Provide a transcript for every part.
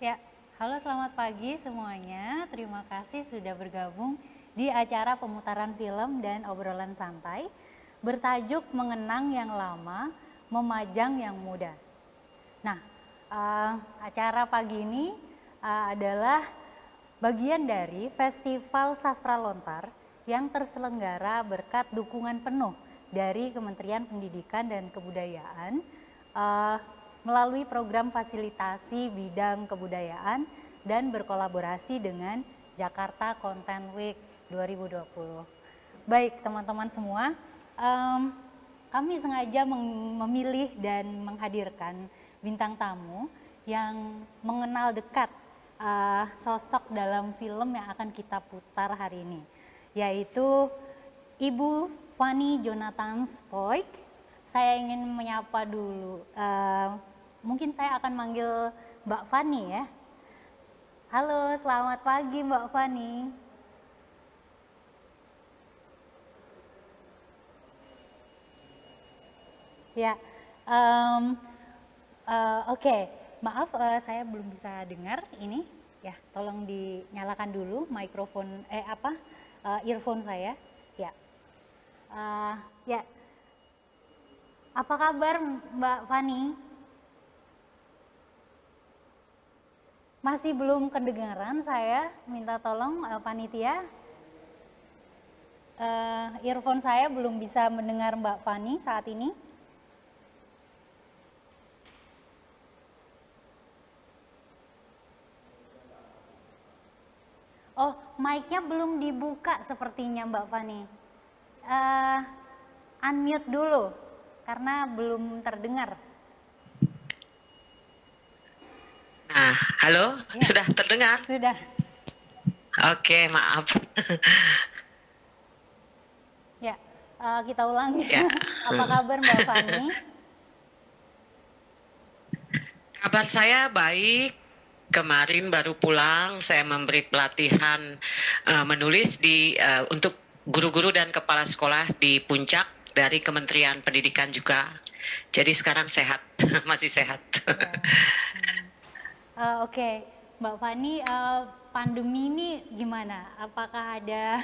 Ya, halo selamat pagi semuanya. Terima kasih sudah bergabung di acara pemutaran film dan obrolan santai bertajuk Mengenang yang Lama, Memajang yang Muda. Nah, acara pagi ini adalah bagian dari Festival Sastra Lontar yang terselenggara berkat dukungan penuh dari Kementerian Pendidikan dan Kebudayaan melalui program fasilitasi bidang kebudayaan dan berkolaborasi dengan Jakarta Content Week 2020. Baik teman-teman semua, kami sengaja memilih dan menghadirkan bintang tamu yang mengenal dekat sosok dalam film yang akan kita putar hari ini, yaitu Ibu Fanny Jonathan Spoik. Saya ingin menyapa dulu, mungkin saya akan manggil Mbak Fanny ya. Halo, selamat pagi Mbak Fanny. Ya, oke. Maaf, saya belum bisa dengar ini. Ya, tolong dinyalakan dulu mikrofon, earphone saya. Ya, ya. Apa kabar Mbak Fanny? Masih belum kedengaran, saya minta tolong panitia. Earphone saya belum bisa mendengar Mbak Fanny saat ini. Oh, mic-nya belum dibuka sepertinya Mbak Fanny. Unmute dulu, karena belum terdengar. Nah, halo, Ya, sudah terdengar? sudah. Oke, maaf. Ya, kita ulangi. Ya. Apa kabar Mbak Fanny? Kabar saya baik. Kemarin baru pulang, saya memberi pelatihan menulis untuk guru-guru dan kepala sekolah di Puncak dari Kementerian Pendidikan juga. Jadi sekarang sehat, masih sehat. Oke, Mbak Fanny, pandemi ini gimana? Apakah ada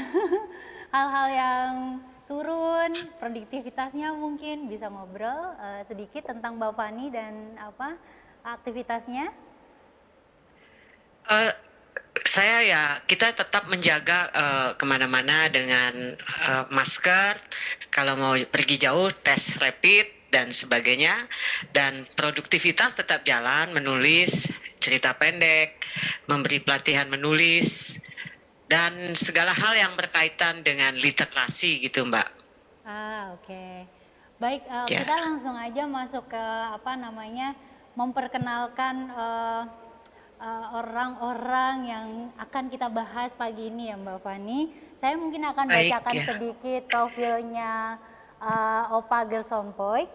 hal-hal yang turun, produktivitasnya mungkin bisa ngobrol sedikit tentang Mbak Fanny dan aktivitasnya? Kita tetap menjaga kemana-mana dengan masker, kalau mau pergi jauh tes rapid dan sebagainya, dan produktivitas tetap jalan, menulis cerita pendek, memberi pelatihan menulis, dan segala hal yang berkaitan dengan literasi gitu Mbak. Oke. Baik, Ya. kita langsung aja masuk ke memperkenalkan orang-orang yang akan kita bahas pagi ini ya Mbak Fanny. Saya mungkin akan bacakan sedikit profilnya Opa Gersonpoik.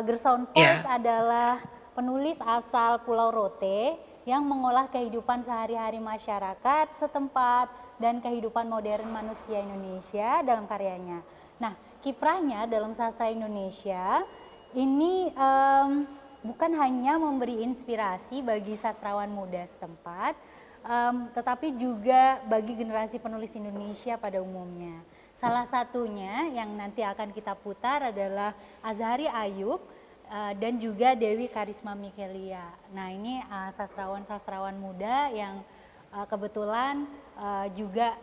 Gersonpoik adalah penulis asal Pulau Rote yang mengolah kehidupan sehari-hari masyarakat setempat dan kehidupan modern manusia Indonesia dalam karyanya. Nah, kiprahnya dalam sastra Indonesia ini bukan hanya memberi inspirasi bagi sastrawan muda setempat, tetapi juga bagi generasi penulis Indonesia pada umumnya. Salah satunya yang nanti akan kita putar adalah Azhari Ayub dan juga Dewi Karisma Mikelia. Nah, ini sastrawan-sastrawan muda yang kebetulan juga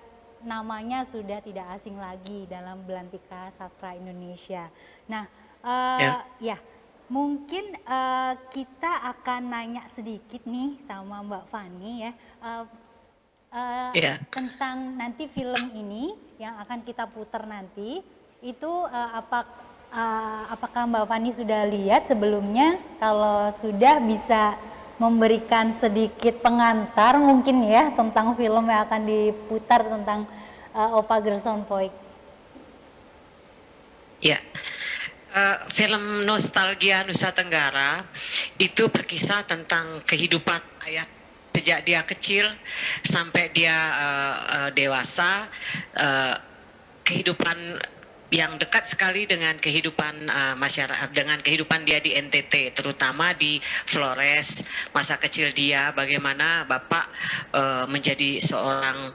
namanya sudah tidak asing lagi dalam belantika sastra Indonesia. Nah, mungkin kita akan nanya sedikit nih sama Mbak Fanny ya, tentang nanti film ini yang akan kita putar nanti itu apakah Mbak Fanny sudah lihat sebelumnya? Kalau sudah, bisa memberikan sedikit pengantar mungkin ya tentang film yang akan diputar tentang Opa Gersonpoik. Ya. Film Nostalgia Nusa Tenggara itu berkisah tentang kehidupan ayah sejak dia kecil sampai dia dewasa, kehidupan yang dekat sekali dengan kehidupan masyarakat, dengan kehidupan dia di NTT, terutama di Flores, masa kecil dia, bagaimana Bapak menjadi seorang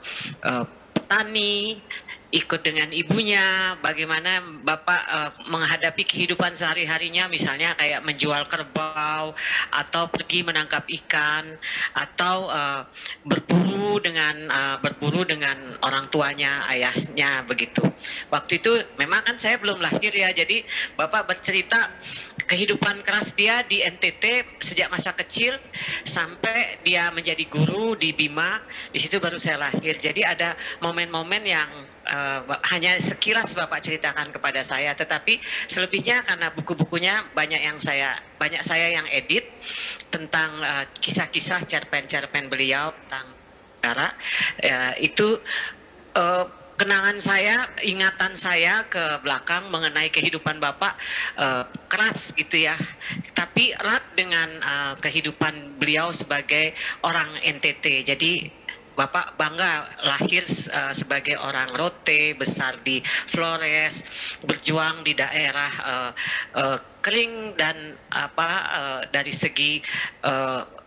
petani, ikut dengan ibunya, bagaimana Bapak menghadapi kehidupan sehari-harinya, misalnya kayak menjual kerbau, atau pergi menangkap ikan, atau berburu dengan orang tuanya, ayahnya, begitu. Waktu itu memang kan saya belum lahir ya, jadi Bapak bercerita kehidupan keras dia di NTT sejak masa kecil sampai dia menjadi guru di Bima. Di situ baru saya lahir. Jadi ada momen-momen yang hanya sekilas Bapak ceritakan kepada saya, tetapi selebihnya karena buku-bukunya banyak saya yang edit tentang kisah-kisah cerpen-cerpen beliau tentang negara, itu kenangan saya, ingatan saya ke belakang mengenai kehidupan Bapak keras gitu ya, tapi erat dengan kehidupan beliau sebagai orang NTT. Jadi Bapak bangga lahir sebagai orang Rote, besar di Flores, berjuang di daerah kering dan dari segi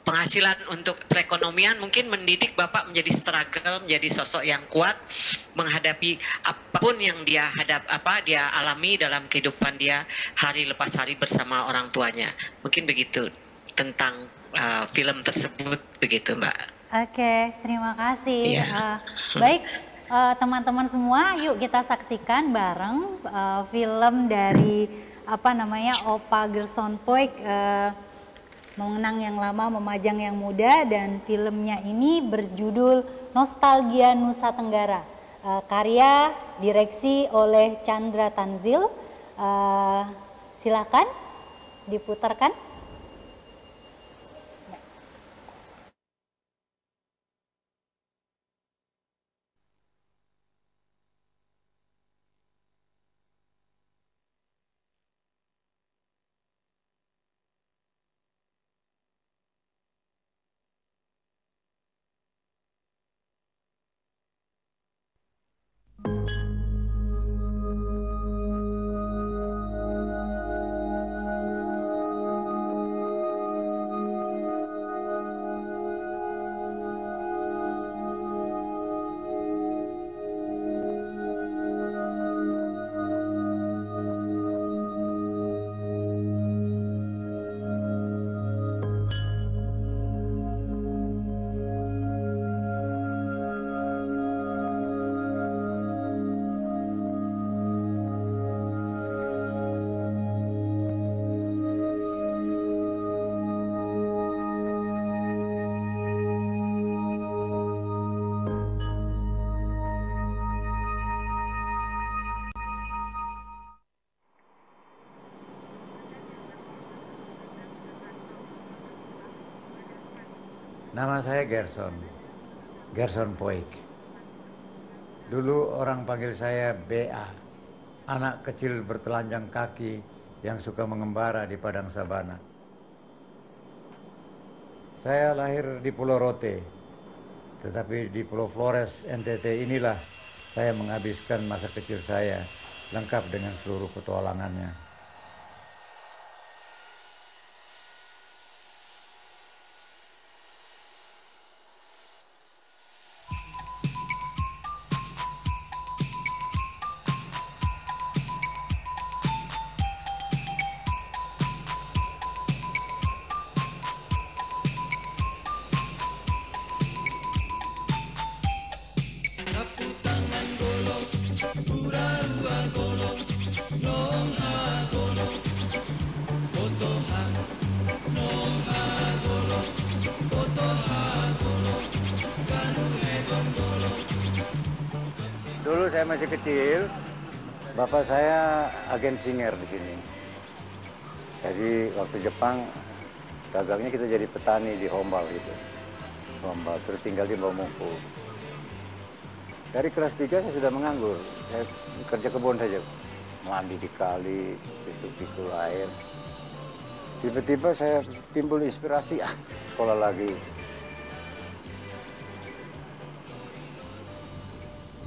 penghasilan untuk perekonomian mungkin mendidik Bapak menjadi struggle, menjadi sosok yang kuat menghadapi apapun yang dia dia alami dalam kehidupan dia hari lepas hari bersama orang tuanya. Mungkin begitu tentang film tersebut, begitu Mbak. Oke, terima kasih. Iya. Baik, teman-teman semua, yuk kita saksikan bareng film dari Opa Gerson Poik, Mengenang yang Lama, Memajang yang Muda, dan filmnya ini berjudul Nostalgia Nusa Tenggara. Karya direksi oleh Chandra Tanzil. Silakan diputarkan. Nama saya Gerson Poik. Dulu orang panggil saya BA, anak kecil bertelanjang kaki yang suka mengembara di padang sabana. Saya lahir di Pulau Rote, tetapi di Pulau Flores, NTT inilah saya menghabiskan masa kecil saya, lengkap dengan seluruh petualangannya. Dulu saya masih kecil, bapak saya agen singer di sini. Jadi waktu Jepang, dagangnya kita jadi petani di Hombal gitu. Hombal, terus tinggal di Bomuku. Dari kelas 3 saya sudah menganggur. Saya kerja kebun saja. Mandi di kali, pikul air. Tiba-tiba saya timbul inspirasi, sekolah lagi.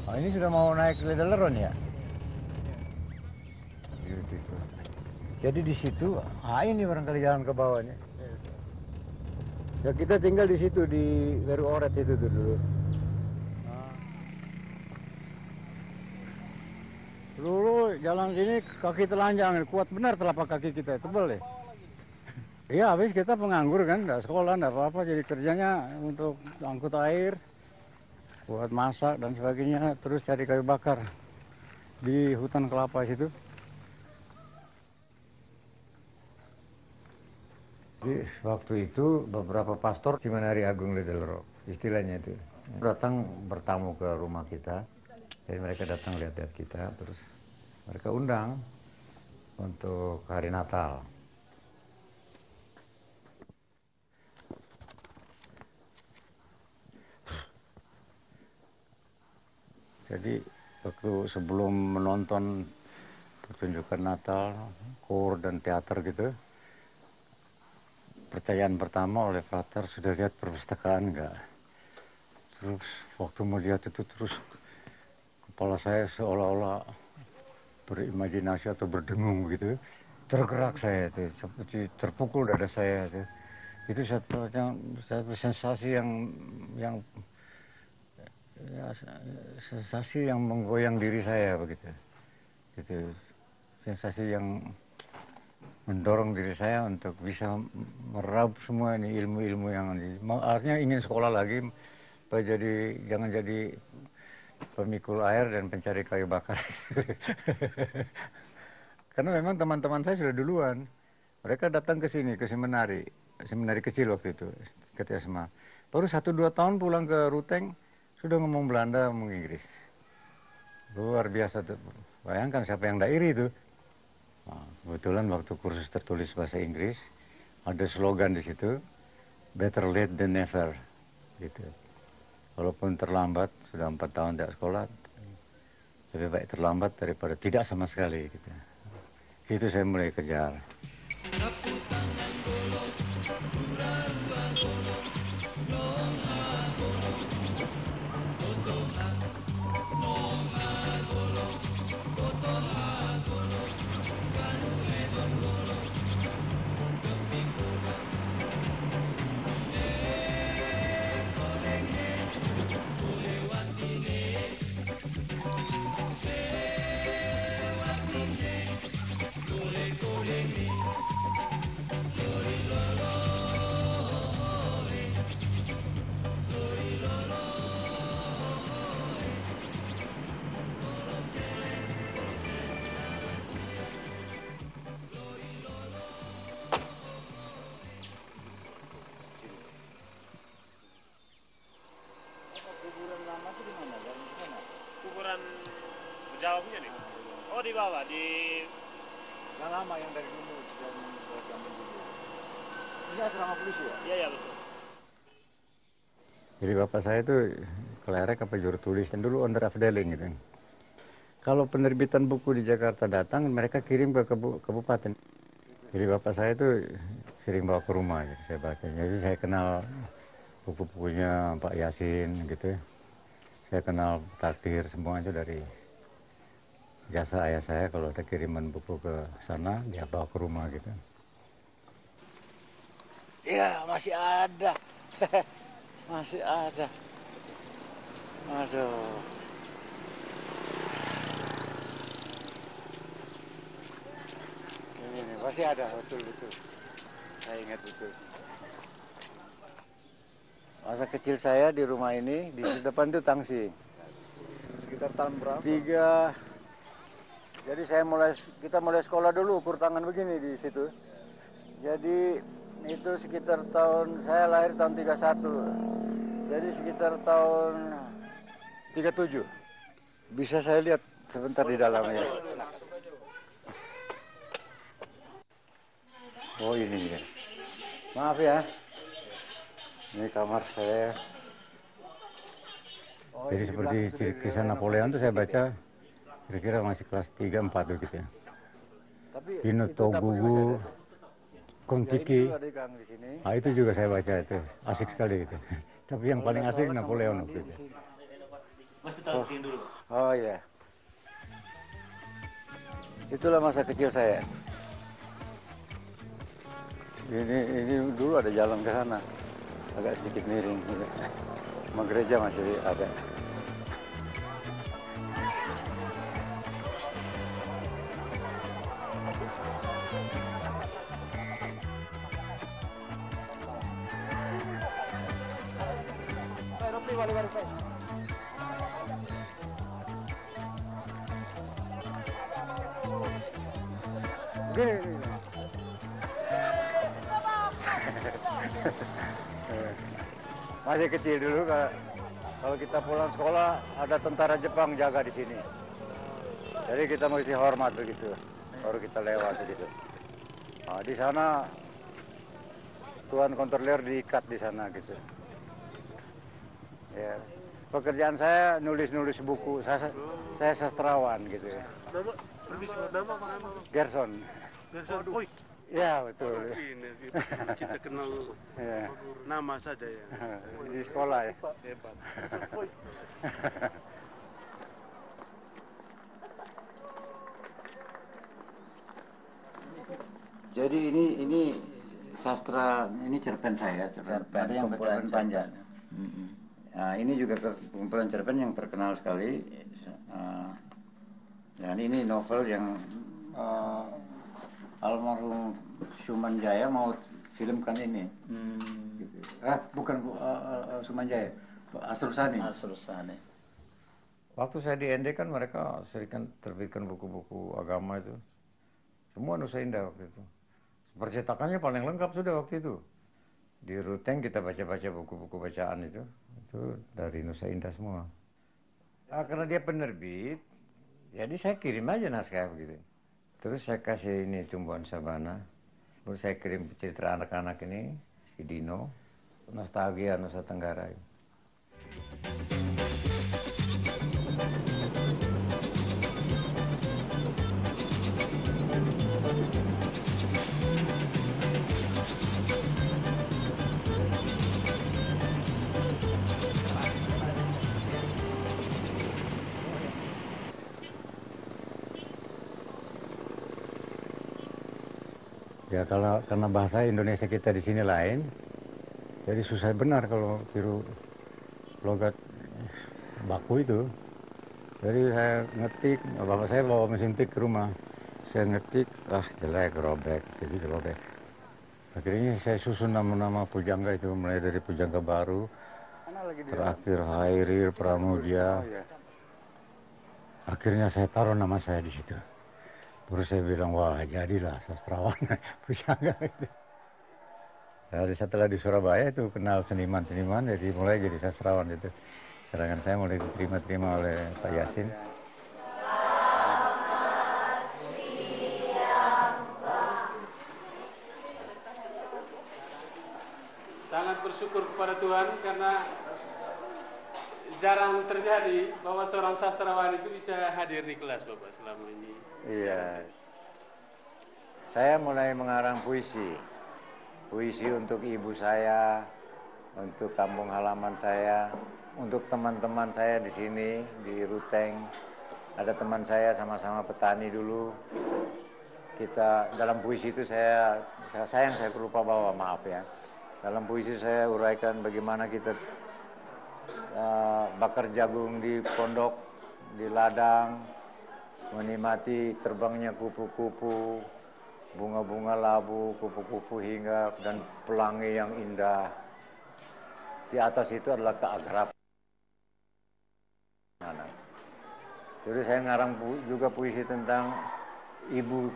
Oh, ini sudah mau naik Ledaleron ya? waktu itu. Jadi di situ, ini barangkali jalan ke bawahnya. Ya kita tinggal di situ, di Weru Oret itu tuh dulu. Dulu jalan sini kaki telanjang, kuat benar telapak kaki kita, tebal deh. Iya, habis kita penganggur kan, nggak sekolah, nggak apa-apa, jadi kerjanya untuk angkut air, buat masak dan sebagainya, terus cari kayu bakar di hutan kelapa situ. Jadi waktu itu beberapa pastor Cimanari Agung Little Rock, istilahnya itu, datang bertamu ke rumah kita. Jadi mereka datang lihat-lihat kita, terus mereka undang untuk hari Natal. Jadi waktu sebelum menonton pertunjukan Natal, kor dan teater gitu, percayaan pertama oleh Frater, sudah lihat perpustakaan enggak? Terus waktu melihat itu terus kepala saya seolah-olah berimajinasi atau berdengung gitu, tergerak saya itu, seperti terpukul dada saya itu. Itu satu sensasi yang ya, sensasi yang menggoyang diri saya begitu. Gitu. Sensasi yang mendorong diri saya untuk bisa meraup semua ini ilmu-ilmu yang artinya ingin sekolah lagi, supaya jangan jadi pemikul air dan pencari kayu bakar. Karena memang teman-teman saya sudah duluan. Mereka datang ke sini, ke seminari kecil waktu itu, ketika SMA. Baru 1-2 tahun pulang ke Ruteng, sudah ngomong Belanda, ngomong Inggris. Luar biasa tuh. Bayangkan siapa yang tidak iri itu. Nah, kebetulan waktu kursus tertulis bahasa Inggris, ada slogan di situ, better late than never. Gitu. Walaupun terlambat, sudah 4 tahun tidak sekolah, lebih baik terlambat daripada tidak sama sekali. Gitu. Itu saya mulai kejar. Kuburan Jawa punya nih? Oh, di bawah, di... Yang lama yang dari dulu dan zaman dulu. Ini asrama polisi ya? Iya, iya betul. Jadi bapak saya itu kelerek apa juru tulis, dan dulu onderafdeling gitu. Kalau penerbitan buku di Jakarta datang, mereka kirim ke kabupaten. Jadi bapak saya itu sering bawa ke rumah, gitu, saya baca. Jadi saya kenal buku-bukunya Pak Yasin gitu. Saya kenal takdir semua itu dari jasa ayah saya. Kalau ada kiriman buku ke sana, dia bawa ke rumah gitu. Ya, masih ada. Masih ada. Aduh. Ini masih ada, betul-betul. Saya ingat betul. Masa kecil saya di rumah ini, di depan itu tangsi. Sekitar tahun berapa? Jadi kita mulai sekolah dulu, ukur tangan begini di situ. Jadi itu sekitar saya lahir tahun 31. Jadi sekitar tahun 37. Bisa saya lihat sebentar di dalamnya. Oh ini dia. Maaf ya. Ini kamar saya. Jadi seperti kisah Napoleon itu saya baca kira-kira masih kelas 3-4 gitu ya. Pino Togugu, Kontiki. Nah, itu juga saya baca itu. Asik sekali gitu. Tapi yang paling asik Napoleon waktu itu. Mesti taruh dulu. Oh iya. Itulah masa kecil saya. Ini dulu ada jalan ke sana, agak sedikit miring. Sama gereja masih ada. Gini. Masih kecil dulu, kalau kita pulang sekolah ada tentara Jepang jaga di sini. Jadi kita mesti hormat begitu, baru kita lewat begitu. Nah, di sana tuan kontroler diikat di sana gitu. Ya, pekerjaan saya nulis buku. Saya sastrawan gitu ya. Nama, permisi, nama apa nama? Gerson. Gerson. Oi. Ya betul. Ini kita kenal Ya. nama saja ya. Di sekolah ya. Hebat. Jadi ini sastra, ini cerpen saya, cerpen yang bercerpen panjang. Nah, ini juga kumpulan cerpen yang terkenal sekali. Dan ini novel yang almarhum Sumanjaya mau filmkan ini. Gitu. Bukan Sumanjaya, Asrul Sani. Waktu saya di ND kan mereka sering terbitkan buku-buku agama itu. Semua Nusa Indah waktu itu. Percetakannya paling lengkap sudah waktu itu. Di Ruteng kita baca-baca buku-buku bacaan itu dari Nusa Indah semua. Karena dia penerbit, jadi saya kirim aja naskah begitu. Terus saya kasih ini Tumbuhan Sabana. Baru saya kirim cerita anak-anak ini, si Dino, Nostalgia Nusa Tenggara. Ya karena bahasa Indonesia kita di sini lain, jadi susah benar kalau tiru logat baku itu. Jadi saya ngetik, bapak saya bawa mesin tik ke rumah, saya ngetik, jelek, robek, jadi robek. Akhirnya saya susun nama-nama pujangga itu, mulai dari pujangga baru, terakhir Hairir, Pramudia. Akhirnya saya taruh nama saya di situ. Terus saya bilang, wah jadilah sastrawan pujangga itu. Dari setelah di Surabaya itu kenal seniman-seniman, jadi mulai jadi sastrawan itu. Sedangkan saya mulai diterima oleh Pak Yasin. Sangat bersyukur kepada Tuhan karena jarang terjadi bahwa seorang sastrawan itu bisa hadir di kelas Bapak selama ini. Iya. Saya mulai mengarang puisi. Puisi untuk ibu saya, untuk kampung halaman saya, untuk teman-teman saya di sini, di Ruteng. Ada teman saya sama-sama petani dulu. Kita dalam puisi itu saya lupa bawa, maaf ya. Dalam puisi saya uraikan bagaimana kita bakar jagung di pondok, di ladang, menikmati terbangnya kupu-kupu, bunga-bunga labu, kupu-kupu hingga dan pelangi yang indah. Di atas itu adalah keakraban. Jadi saya ngarang juga puisi tentang ibu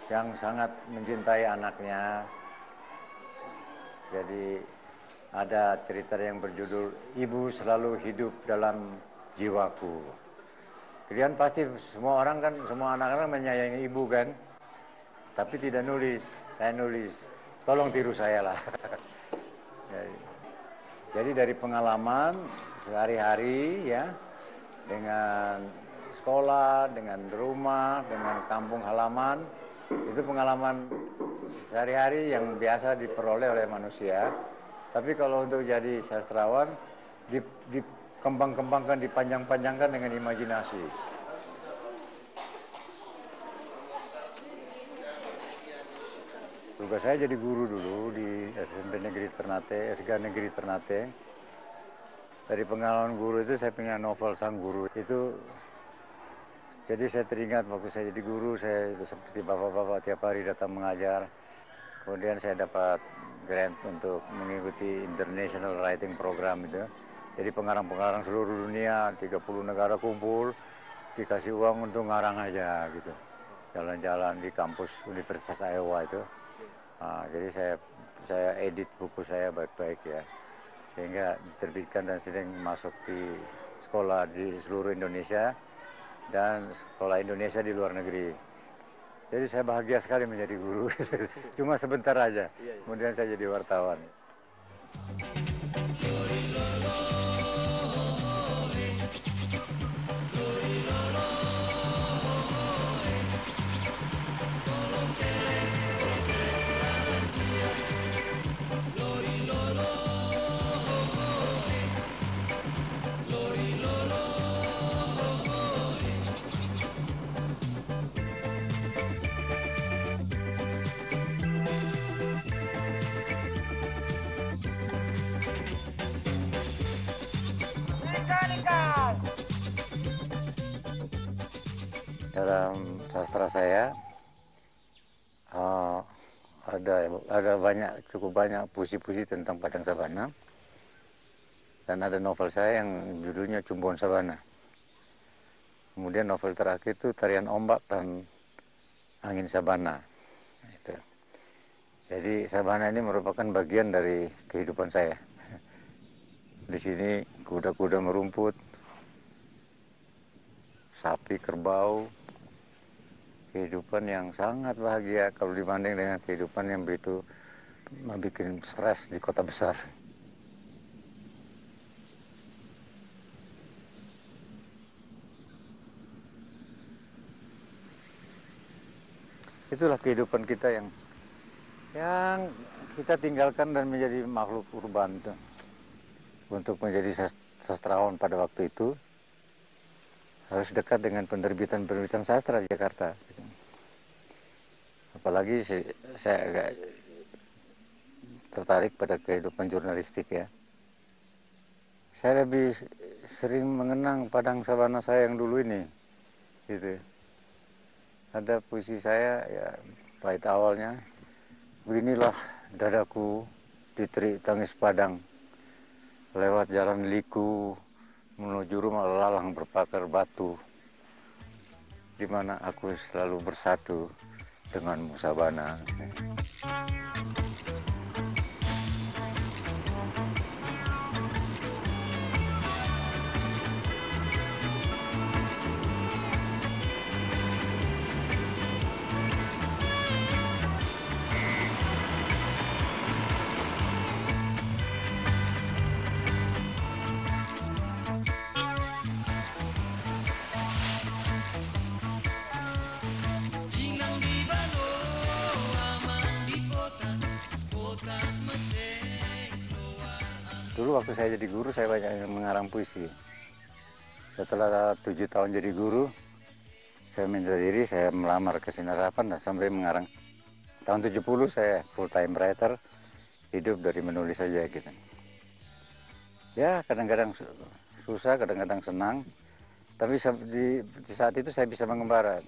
yang sangat mencintai anaknya. Jadi ada cerita yang berjudul Ibu Selalu Hidup Dalam Jiwaku. Kalian pasti semua anak-anak menyayangi ibu kan, tapi tidak nulis. Saya nulis, tolong tiru saya lah. Jadi dari pengalaman sehari-hari ya, dengan sekolah, dengan rumah, dengan kampung halaman, itu pengalaman sehari-hari yang biasa diperoleh oleh manusia. Tapi kalau untuk jadi sastrawan, dikembang-kembangkan, dipanjang-panjangkan dengan imajinasi. Tugas saya jadi guru dulu di SMP Negeri Ternate, SK Negeri Ternate. Dari pengalaman guru itu saya punya novel Sang Guru itu. Jadi saya teringat waktu saya jadi guru, saya seperti bapak-bapak tiap hari datang mengajar. Kemudian saya dapat grant untuk mengikuti International Writing Program itu. Jadi pengarang-pengarang seluruh dunia, 30 negara kumpul, dikasih uang untuk ngarang aja gitu. Jalan-jalan di kampus Universitas Iowa itu. Nah, jadi saya edit buku saya baik-baik ya. Sehingga diterbitkan dan sedang masuk di sekolah di seluruh Indonesia dan sekolah Indonesia di luar negeri. Jadi saya bahagia sekali menjadi guru. Cuma sebentar aja. Kemudian saya jadi wartawan. Dalam sastra saya cukup banyak puisi-puisi tentang padang sabana, dan ada novel saya yang judulnya Cumbuhan Sabana. Kemudian novel terakhir itu Tarian Ombak dan Angin Sabana. Itu. Jadi sabana ini merupakan bagian dari kehidupan saya. Di sini kuda-kuda merumput, sapi, kerbau, kehidupan yang sangat bahagia kalau dibanding dengan kehidupan yang begitu membuat stres di kota besar. Itulah kehidupan kita yang kita tinggalkan dan menjadi makhluk urban itu. Untuk menjadi sastrawan pada waktu itu harus dekat dengan penerbitan-penerbitan sastra di Jakarta. Apalagi saya agak tertarik pada kehidupan jurnalistik ya. Saya lebih sering mengenang padang sabana saya yang dulu ini, gitu. Ada puisi saya ya, bait awalnya, beginilah dadaku di terik tangis padang, lewat jalan liku menuju rumah lalang berpagar batu, di mana aku selalu bersatu denganmu sabana. Dulu waktu saya jadi guru, saya banyak mengarang puisi. Setelah 7 tahun jadi guru, saya minta diri, saya melamar ke Sinar Harapan dan sampai mengarang. Tahun 70 saya full time writer, hidup dari menulis saja gitu. Ya kadang-kadang susah, kadang-kadang senang. Tapi di saat itu saya bisa mengembara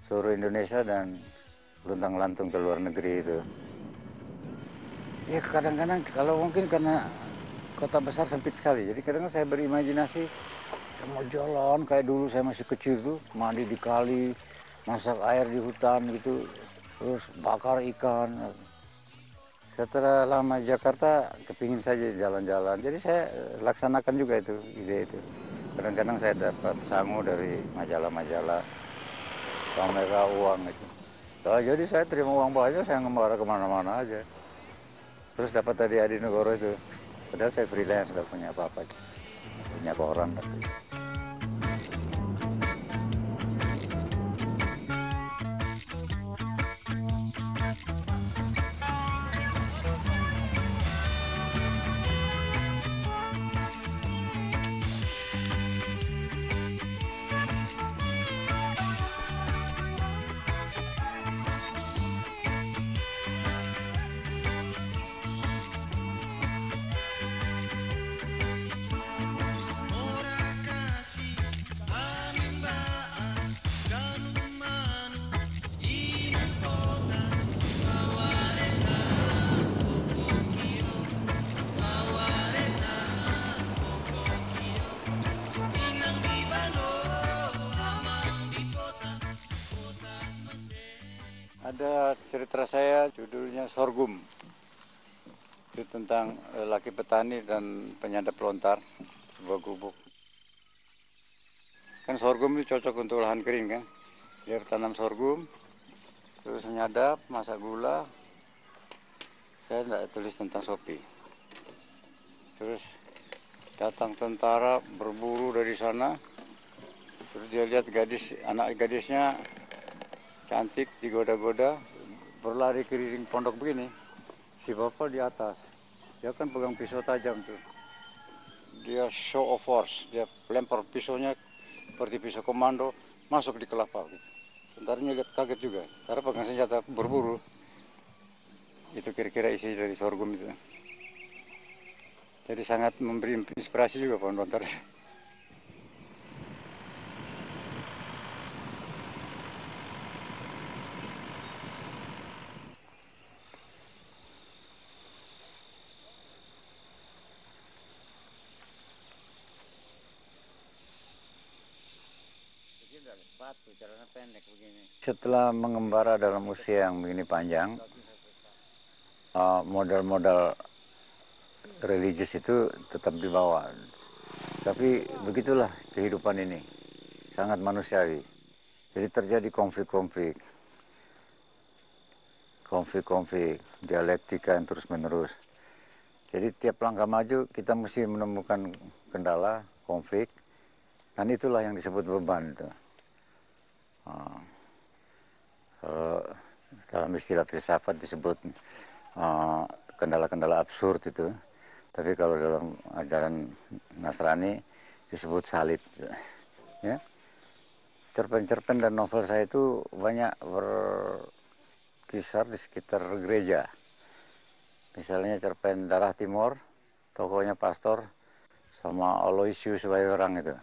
seluruh Indonesia dan luntang-lantung ke luar negeri itu. Ya kadang-kadang kalau mungkin karena kota besar sempit sekali, jadi kadang saya berimajinasi saya mau jalan kayak dulu saya masih kecil tuh, mandi di kali, masak air di hutan gitu, terus bakar ikan. Setelah lama Jakarta, kepingin saja jalan-jalan, jadi saya laksanakan juga itu ide itu. Kadang-kadang saya dapat sangu dari majalah-majalah, sama mereka uang itu. Nah, jadi saya terima uang banyak, saya ngembara kemana-mana aja. Terus dapat tadi Adi Negoro itu. Padahal saya freelance, nggak punya apa-apa, punya koran. Ada cerita saya judulnya Sorghum. Itu tentang laki petani dan penyadap lontar, sebuah gubuk. Kan sorghum itu cocok untuk lahan kering kan. Dia tanam sorghum, terus menyadap, masak gula. Saya tidak tulis tentang Sopi. Terus datang tentara berburu dari sana. Terus dia lihat gadis, anak gadisnya cantik, digoda-goda, berlari keliling pondok begini. Si bapak di atas, dia kan pegang pisau tajam tuh. Dia show of force, dia lempar pisaunya seperti pisau komando, masuk di kelapa. Gitu. Tentaranya lihat kaget juga, karena pegang senjata berburu. Itu kira-kira isi dari sorghum itu. Jadi sangat memberi inspirasi juga pohon lontar. Setelah mengembara dalam usia yang begini panjang, modal-modal religius itu tetap dibawa. Tapi begitulah kehidupan ini, sangat manusiawi. Jadi terjadi konflik-konflik, dialektika yang terus-menerus. Jadi tiap langkah maju kita mesti menemukan kendala, konflik, dan itulah yang disebut beban itu. Dalam istilah filsafat disebut kendala-kendala absurd itu, tapi kalau dalam ajaran Nasrani disebut salib. Ya. Cerpen-cerpen dan novel saya itu banyak berkisar di sekitar gereja. Misalnya cerpen Darah Timur, tokohnya pastor, sama Aloysius Wawerang itu.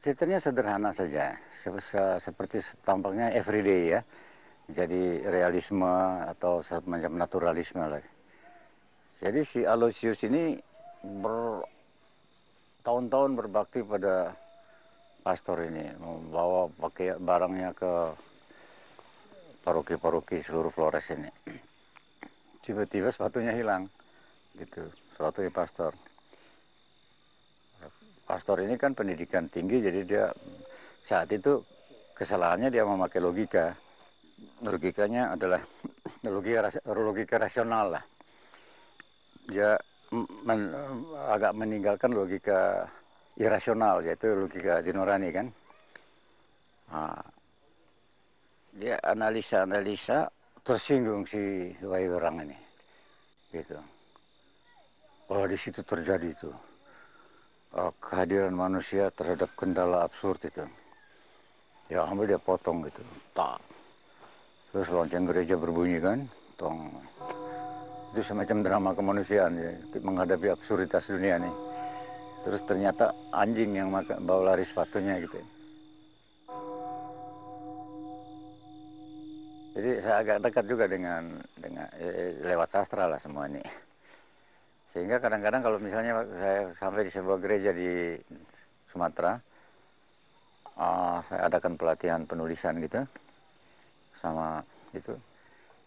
Ceritanya sederhana saja, seperti tampaknya everyday ya. Jadi realisme atau semacam naturalisme lah. Jadi si Aloysius ini bertahun-tahun berbakti pada pastor ini, membawa pakai barangnya ke paroki-paroki seluruh Flores ini. Tiba-tiba sepatunya hilang, gitu, sepatunya pastor. Pastor ini kan pendidikan tinggi, jadi dia saat itu kesalahannya dia memakai logika. Logikanya adalah logika rasional lah. Dia agak meninggalkan logika irasional, yaitu logika dinurani kan. Dia analisa tersinggung si Wawerang ini, gitu. Oh, di situ terjadi itu. Kehadiran manusia terhadap kendala absurd itu. Ya ambil dia potong gitu. Tak. Terus lonceng gereja berbunyi kan. Tong. Itu semacam drama kemanusiaan ya. Menghadapi absurditas dunia nih. Terus ternyata anjing yang bawa lari sepatunya gitu. Jadi saya agak dekat juga dengan lewat sastra lah semua ini. Sehingga kadang-kadang kalau misalnya saya sampai di sebuah gereja di Sumatera, saya adakan pelatihan penulisan gitu, sama itu,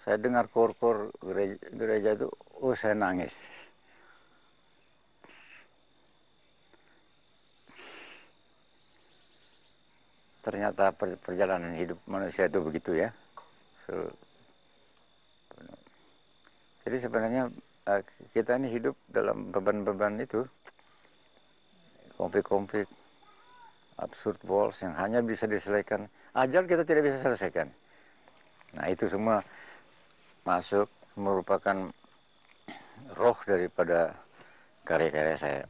saya dengar kor-kor gereja itu, saya nangis. Ternyata perjalanan hidup manusia itu begitu ya. Jadi sebenarnya kita ini hidup dalam beban-beban itu, konflik-konflik, absurd walls yang hanya bisa diselesaikan, ajal kita tidak bisa selesaikan. Nah itu semua masuk merupakan roh daripada karya-karya saya.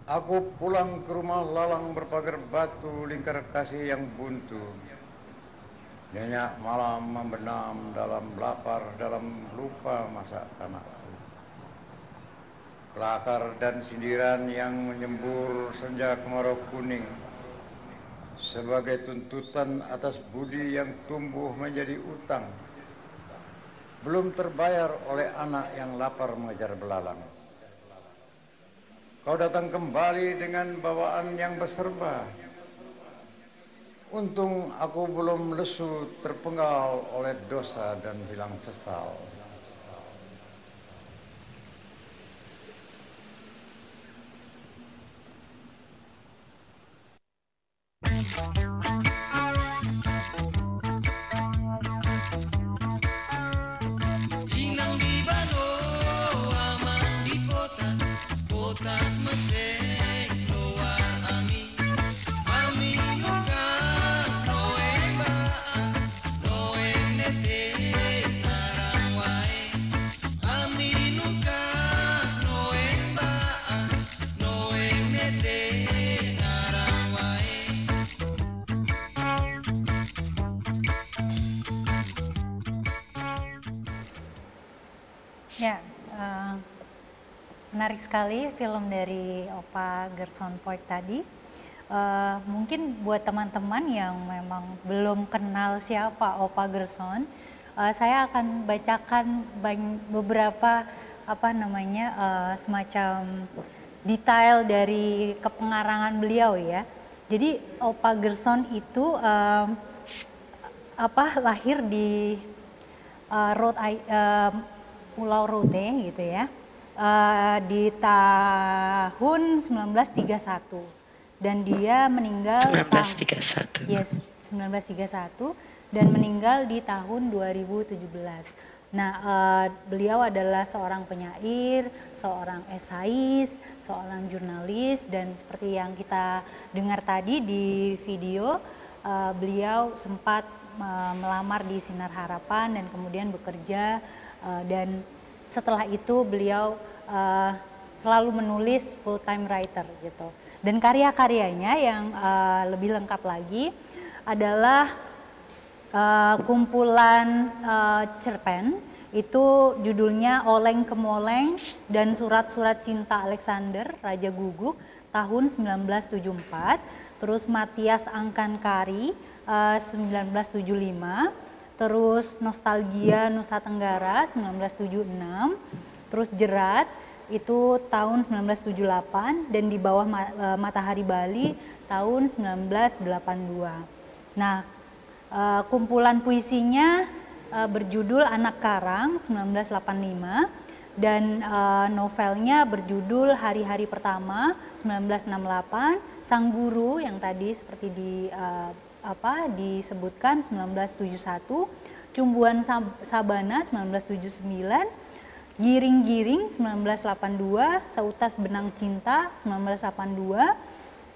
Aku pulang ke rumah lalang berpagar batu lingkar kasih yang buntu. Nyenyak malam membenam dalam lapar, dalam lupa masa kanakku. Kelakar dan sindiran yang menyembur senja kemarau kuning. Sebagai tuntutan atas budi yang tumbuh menjadi utang. Belum terbayar oleh anak yang lapar mengejar belalang. Kau datang kembali dengan bawaan yang berserba. Untung aku belum lesu terpenggal oleh dosa dan hilang sesal. Inang di balo, aman di potan, potan meseng luar ami. Ami nukas noeng baan, noeng nete narang wae. Ami nukas noeng baan, noeng nete narang wae. Ya, menarik sekali film dari Opa Gerson Poik tadi. Mungkin buat teman-teman yang memang belum kenal siapa Opa Gerson, saya akan bacakan beberapa semacam detail dari kepengarangan beliau ya. Jadi Opa Gerson itu lahir di Pulau Rote gitu ya, di tahun 1931 dan dia meninggal 1931. Yes, 1931 dan meninggal di tahun 2017. Nah, beliau adalah seorang penyair, seorang esais, seorang jurnalis, dan seperti yang kita dengar tadi di video, beliau sempat melamar di Sinar Harapan dan kemudian bekerja, dan setelah itu beliau selalu menulis full time writer gitu. Dan karya-karyanya yang lebih lengkap lagi adalah kumpulan cerpen, itu judulnya Oleng Kemoleng dan Surat-Surat Cinta Alexander Raja Guguk tahun 1974, terus Matias Angkan Kari 1975, terus Nostalgia Nusa Tenggara 1976, terus Jerat itu tahun 1978, dan Di Bawah Matahari Bali tahun 1982. Nah, kumpulan puisinya berjudul Anak Karang 1985, dan novelnya berjudul Hari-Hari Pertama 1968, Sang Guru yang tadi seperti disebutkan 1971, Cumbuan Sabana 1979, Giring-Giring 1982, Seutas Benang Cinta 1982,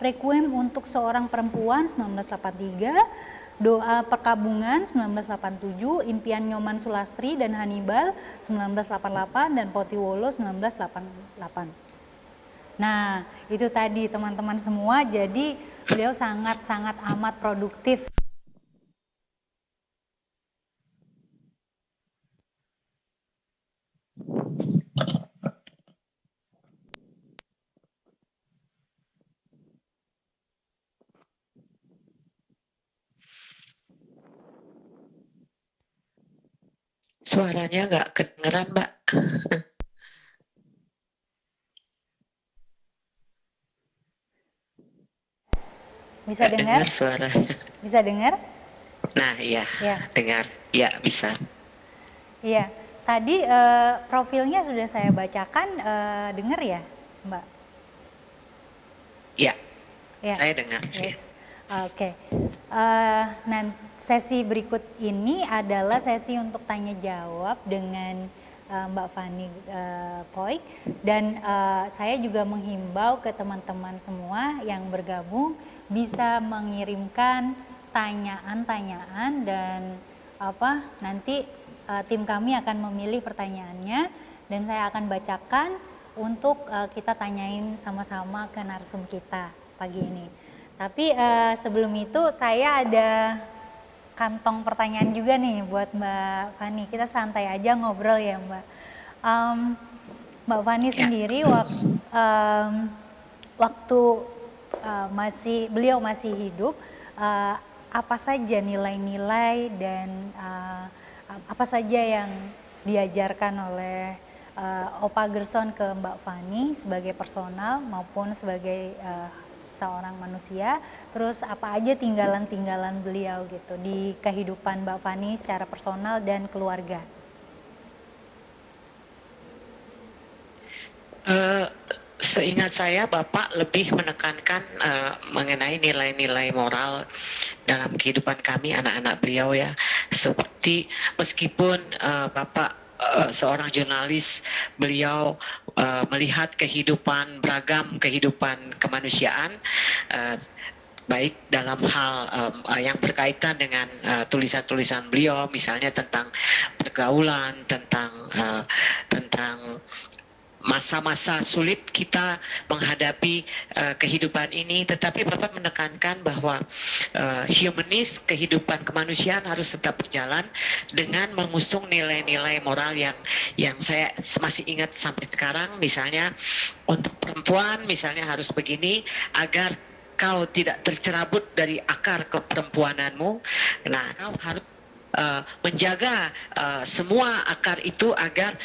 Requiem untuk Seorang Perempuan 1983, Doa Perkabungan 1987, Impian Nyoman Sulastri dan Hannibal 1988, dan Potiwolo 1988. Nah, itu tadi teman-teman semua, jadi beliau sangat-sangat amat produktif. Suaranya nggak kedengeran, Mbak. Bisa dengar? Suaranya. Bisa dengar? Nah, iya, Ya. dengar. Iya, bisa. Iya, tadi profilnya sudah saya bacakan, dengar ya, Mbak? Iya, Ya. saya dengar. Yes. Oke. Nah, sesi berikut ini adalah sesi untuk tanya jawab dengan Mbak Fani Poik, dan saya juga menghimbau ke teman-teman semua yang bergabung bisa mengirimkan tanyaan-tanyaan, dan nanti tim kami akan memilih pertanyaannya dan saya akan bacakan untuk kita tanyain sama-sama ke narsum kita pagi ini. Tapi sebelum itu saya ada kantong pertanyaan juga nih buat Mbak Fani. Kita santai aja ngobrol ya Mbak. Mbak Fani sendiri waktu beliau masih hidup, apa saja nilai-nilai dan apa saja yang diajarkan oleh Opa Gerson ke Mbak Fani sebagai personal maupun sebagai seorang manusia, terus apa aja tinggalan-tinggalan beliau gitu di kehidupan Mbak Fani secara personal dan keluarga. Seingat saya, Bapak lebih menekankan mengenai nilai-nilai moral dalam kehidupan kami, anak-anak beliau ya. Seperti meskipun Bapak seorang jurnalis, beliau melihat kehidupan, beragam kehidupan kemanusiaan, baik dalam hal yang berkaitan dengan tulisan-tulisan beliau, misalnya tentang pergaulan, tentang masa-masa sulit kita menghadapi kehidupan ini, tetapi Bapak menekankan bahwa humanis, kehidupan kemanusiaan harus tetap berjalan dengan mengusung nilai-nilai moral yang saya masih ingat sampai sekarang. Misalnya untuk perempuan, misalnya harus begini agar kau tidak tercerabut dari akar keperempuananmu. Nah, kau harus menjaga semua akar itu agar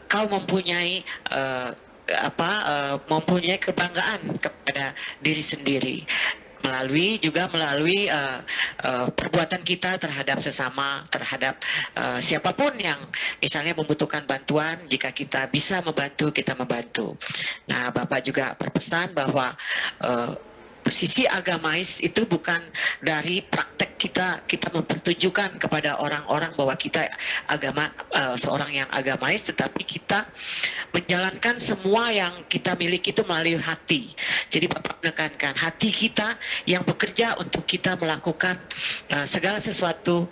kau mempunyai mempunyai kebanggaan kepada diri sendiri melalui perbuatan kita terhadap sesama, terhadap siapapun yang misalnya membutuhkan bantuan. Jika kita bisa membantu, kita membantu. Nah, Bapak juga berpesan bahwa sisi agamais itu bukan dari praktek kita mempertunjukkan kepada orang-orang bahwa kita seorang yang agamais, tetapi kita menjalankan semua yang kita miliki itu melalui hati. Jadi Bapak menekankan hati kita yang bekerja untuk kita melakukan segala sesuatu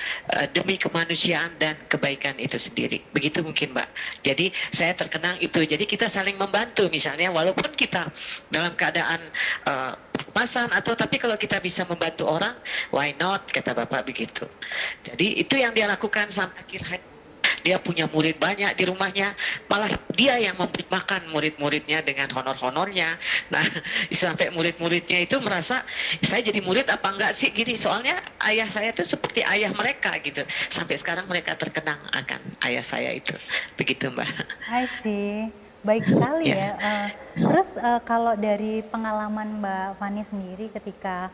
demi kemanusiaan dan kebaikan itu sendiri. Begitu mungkin, Mbak. Jadi saya terkenang itu. Jadi kita saling membantu, misalnya walaupun kita dalam keadaan pas-pasan tapi kalau kita bisa membantu orang, why not, kata Bapak begitu. Jadi itu yang dia lakukan sampai akhir hayat. Dia punya murid banyak di rumahnya, malah dia yang memberi makan murid-muridnya dengan honor-honornya. Nah, sampai murid-muridnya itu merasa, saya jadi murid apa enggak sih gini, soalnya ayah saya itu seperti ayah mereka gitu. Sampai sekarang mereka terkenang akan ayah saya itu. Begitu, Mbak. I see. Baik sekali ya. Terus kalau dari pengalaman Mbak Fani sendiri ketika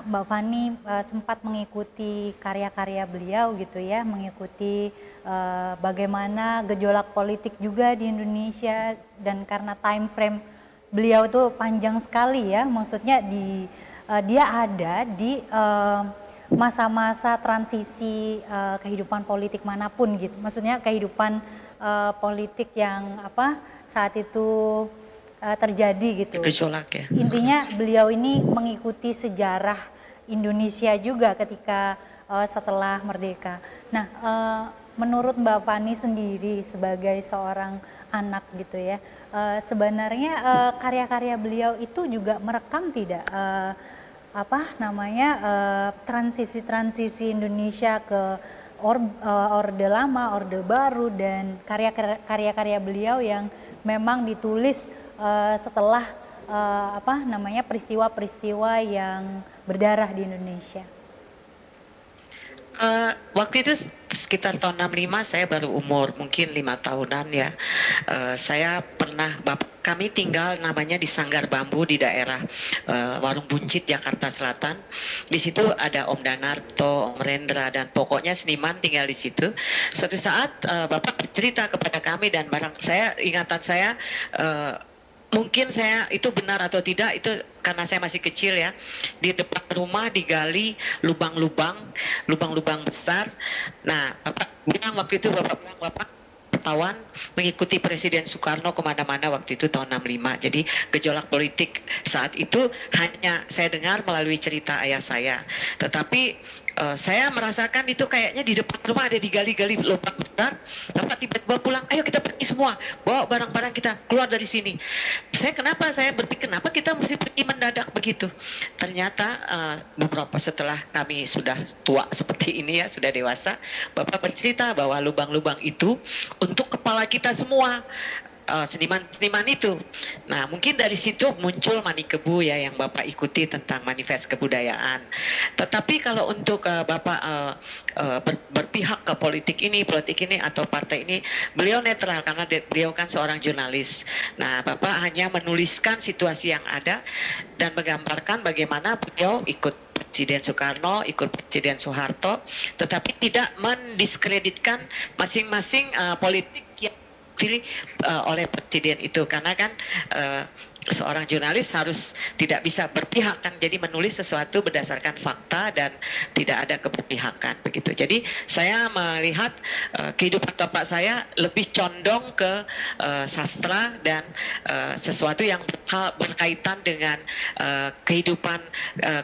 Mbak Fani sempat mengikuti karya-karya beliau gitu ya, mengikuti bagaimana gejolak politik juga di Indonesia, dan karena time frame beliau itu panjang sekali ya, maksudnya dia ada di masa-masa transisi kehidupan politik manapun gitu, maksudnya kehidupan politik yang saat itu terjadi gitu. Gejolak ya. Intinya beliau ini mengikuti sejarah Indonesia juga ketika setelah merdeka. Nah, menurut Mbak Fani sendiri sebagai seorang anak gitu ya, sebenarnya karya-karya beliau itu juga merekam tidak transisi Indonesia ke Orde Lama, Orde Baru, dan karya-karya beliau yang memang ditulis setelah peristiwa-peristiwa yang berdarah di Indonesia. Waktu itu sekitar tahun 65, saya baru umur mungkin 5 tahunan ya. Kami tinggal namanya di Sanggar Bambu di daerah Warung Buncit, Jakarta Selatan. Di situ ada Om Danarto, Om Rendra, dan pokoknya seniman tinggal di situ. Suatu saat Bapak bercerita kepada kami, dan ingatan saya mungkin saya itu benar atau tidak, itu karena saya masih kecil ya, di depan rumah digali lubang-lubang besar. Nah, Bapak bilang waktu itu, Bapak wartawan mengikuti Presiden Soekarno kemana-mana waktu itu tahun 65. Jadi gejolak politik saat itu hanya saya dengar melalui cerita ayah saya. Tetapi saya merasakan itu kayaknya di depan rumah ada digali-gali lubang besar. Bapak tiba-tiba pulang, ayo kita pergi semua, bawa barang-barang kita keluar dari sini. Saya berpikir kenapa kita mesti pergi mendadak begitu. Ternyata beberapa setelah kami sudah tua seperti ini ya, sudah dewasa, Bapak bercerita bahwa lubang-lubang itu untuk kepala kita semua, seniman-seniman itu. Nah, mungkin dari situ muncul Manikebu ya yang Bapak ikuti tentang manifest kebudayaan. Tetapi kalau untuk Bapak berpihak ke politik ini atau partai ini, beliau netral karena beliau kan seorang jurnalis. Nah, Bapak hanya menuliskan situasi yang ada dan menggambarkan bagaimana beliau ikut Presiden Soekarno, ikut Presiden Soeharto, tetapi tidak mendiskreditkan masing-masing politik yang dipilih oleh presiden itu, karena kan seorang jurnalis harus tidak bisa berpihak kan, jadi menulis sesuatu berdasarkan fakta dan tidak ada keberpihakan begitu. Jadi saya melihat kehidupan bapak saya lebih condong ke sastra dan sesuatu yang berkaitan dengan kehidupan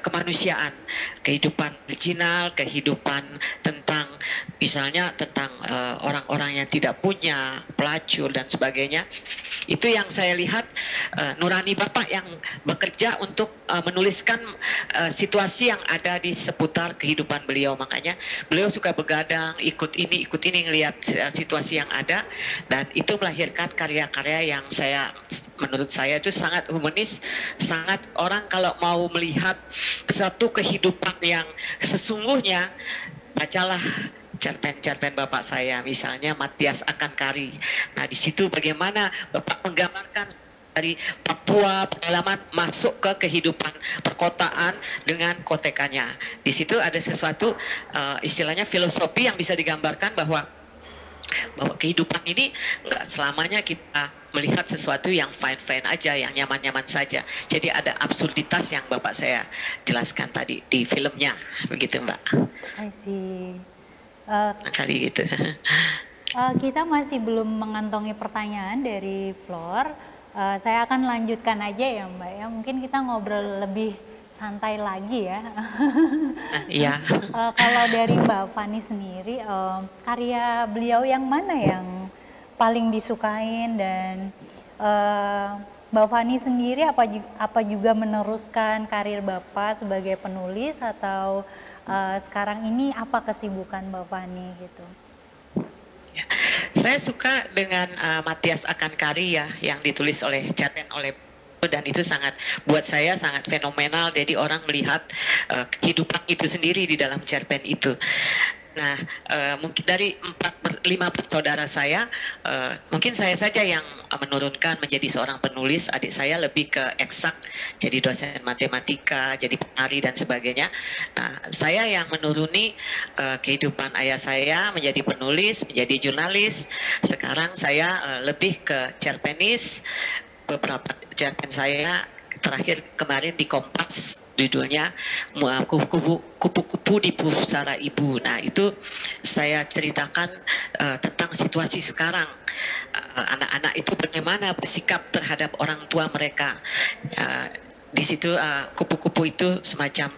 kemanusiaan, kehidupan original, kehidupan tentang misalnya tentang orang-orang yang tidak punya, pelacur dan sebagainya. Itu yang saya lihat nurani Bapak yang bekerja untuk menuliskan situasi yang ada di seputar kehidupan beliau. Makanya beliau suka begadang, ikut ini, ngelihat situasi yang ada, dan itu melahirkan karya-karya yang menurut saya itu sangat humanis, sangat orang kalau mau melihat satu kehidupan yang sesungguhnya, bacalah cerpen-cerpen bapak saya, misalnya Matias Akan Kari. Nah, di situ bagaimana bapak menggambarkan dari Papua, pengalaman masuk ke kehidupan perkotaan dengan kotekannya. Di situ ada sesuatu istilahnya filosofi yang bisa digambarkan bahwa kehidupan ini nggak selamanya kita melihat sesuatu yang fine-fine aja, yang nyaman-nyaman saja. Jadi ada absurditas yang bapak saya jelaskan tadi di filmnya, begitu Mbak. I see. Kali gitu. Kita masih belum mengantongi pertanyaan dari Flor. Saya akan lanjutkan aja ya Mbak ya. Mungkin kita ngobrol lebih santai lagi ya. Iya. Kalau dari Mbak Fani sendiri, karya beliau yang mana yang paling disukain, dan Mbak Fani sendiri apa juga meneruskan karir Bapak sebagai penulis, atau sekarang ini apa kesibukan Mbak Fani gitu? Ya, saya suka dengan Matias Akan Kari ya, yang ditulis oleh cerpen oleh, dan itu sangat, buat saya sangat fenomenal. Jadi orang melihat kehidupan itu sendiri di dalam cerpen itu. Nah, mungkin dari 5 bersaudara saya, mungkin saya saja yang menurunkan menjadi seorang penulis. Adik saya lebih ke eksak, jadi dosen matematika, jadi penari dan sebagainya. Nah, saya yang menuruni kehidupan ayah saya menjadi penulis, menjadi jurnalis. Sekarang saya lebih ke cerpenis. Beberapa cerpen saya terakhir kemarin di Kompas, judulnya Kupu-kupu di Pusara Ibu. Nah, itu saya ceritakan tentang situasi sekarang. Anak-anak itu bagaimana bersikap terhadap orang tua mereka. Di situ kupu-kupu itu semacam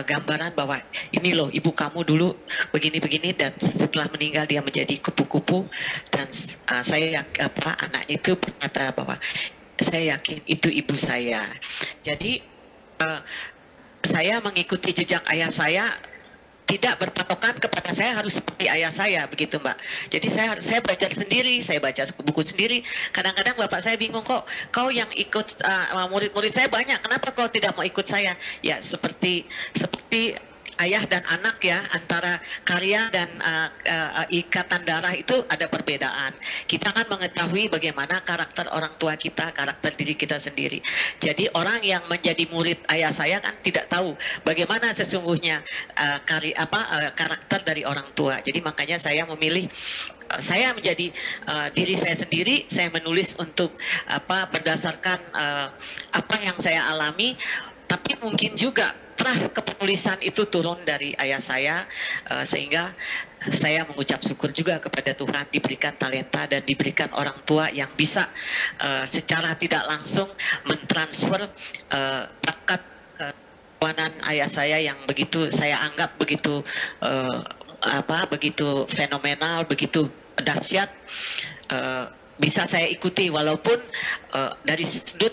gambaran bahwa ini loh ibu kamu dulu begini-begini, dan setelah meninggal dia menjadi kupu-kupu, dan anak itu berkata bahwa saya yakin itu ibu saya. Jadi saya mengikuti jejak ayah saya, tidak berpatokan kepada saya harus seperti ayah saya, begitu Mbak. Jadi saya belajar sendiri, saya baca buku sendiri. Kadang-kadang bapak saya bingung, kok kau yang ikut murid-murid saya banyak, kenapa kau tidak mau ikut saya? Ya seperti ayah dan anak ya, antara karya dan ikatan darah itu ada perbedaan. Kita kan mengetahui bagaimana karakter orang tua kita, karakter diri kita sendiri. Jadi orang yang menjadi murid ayah saya kan tidak tahu bagaimana sesungguhnya karakter dari orang tua. Jadi makanya saya memilih, saya menjadi diri saya sendiri. Saya menulis untuk berdasarkan apa yang saya alami, tapi mungkin juga kepenulisan itu turun dari ayah saya, sehingga saya mengucap syukur juga kepada Tuhan diberikan talenta dan diberikan orang tua yang bisa secara tidak langsung mentransfer bakat kekuatan ayah saya yang begitu saya anggap begitu begitu fenomenal, begitu dahsyat, bisa saya ikuti walaupun dari sudut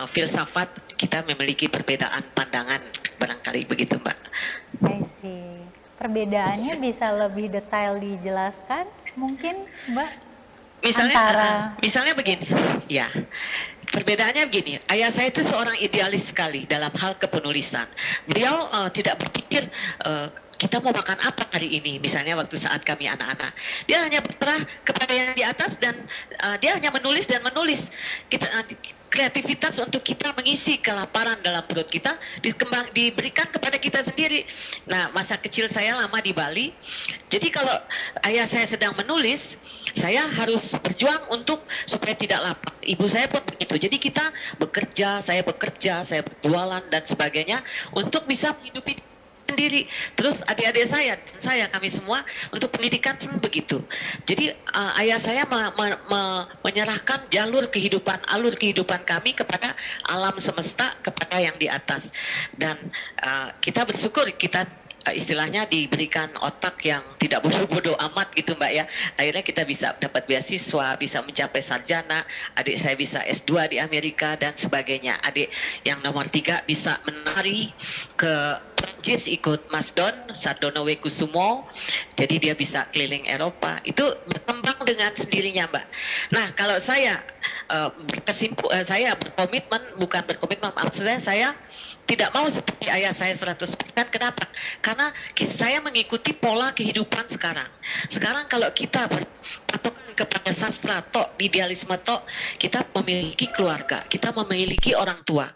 filsafat kita memiliki perbedaan pandangan, barangkali begitu Mbak. I see. Perbedaannya bisa lebih detail dijelaskan mungkin Mbak? Misalnya begini, ya. Perbedaannya begini, ayah saya itu seorang idealis sekali dalam hal kepenulisan. Beliau tidak berpikir kita mau makan apa hari ini, misalnya waktu saat kami anak-anak. Dia hanya berserah kepada yang di atas dan dia hanya menulis dan menulis. Kreativitas untuk kita mengisi kelaparan dalam perut kita diberikan kepada kita sendiri. Nah, masa kecil saya lama di Bali. Jadi kalau ayah saya sedang menulis, saya harus berjuang untuk supaya tidak lapar. Ibu saya pun begitu. Jadi kita bekerja, saya berjualan dan sebagainya untuk bisa menghidupi sendiri. Terus adik-adik saya dan kami semua untuk pendidikan pun begitu. Jadi ayah saya menyerahkan alur kehidupan kami kepada alam semesta, kepada yang di atas. Dan kita bersyukur kita istilahnya diberikan otak yang tidak bodoh-bodoh amat gitu Mbak ya. Akhirnya kita bisa dapat beasiswa, bisa mencapai sarjana, adik saya bisa S2 di Amerika dan sebagainya. Adik yang nomor 3 bisa menari ke Prancis ikut Mas Don, Sardono Wekusumo, jadi dia bisa keliling Eropa. Itu berkembang dengan sendirinya Mbak. Nah kalau saya saya berkomitmen, maksudnya saya tidak mau seperti ayah saya 100%. Kenapa? Karena saya mengikuti pola kehidupan sekarang. Sekarang kalau kita berpatokan kepada sastra tok, idealisme tok, kita memiliki keluarga, kita memiliki orang tua.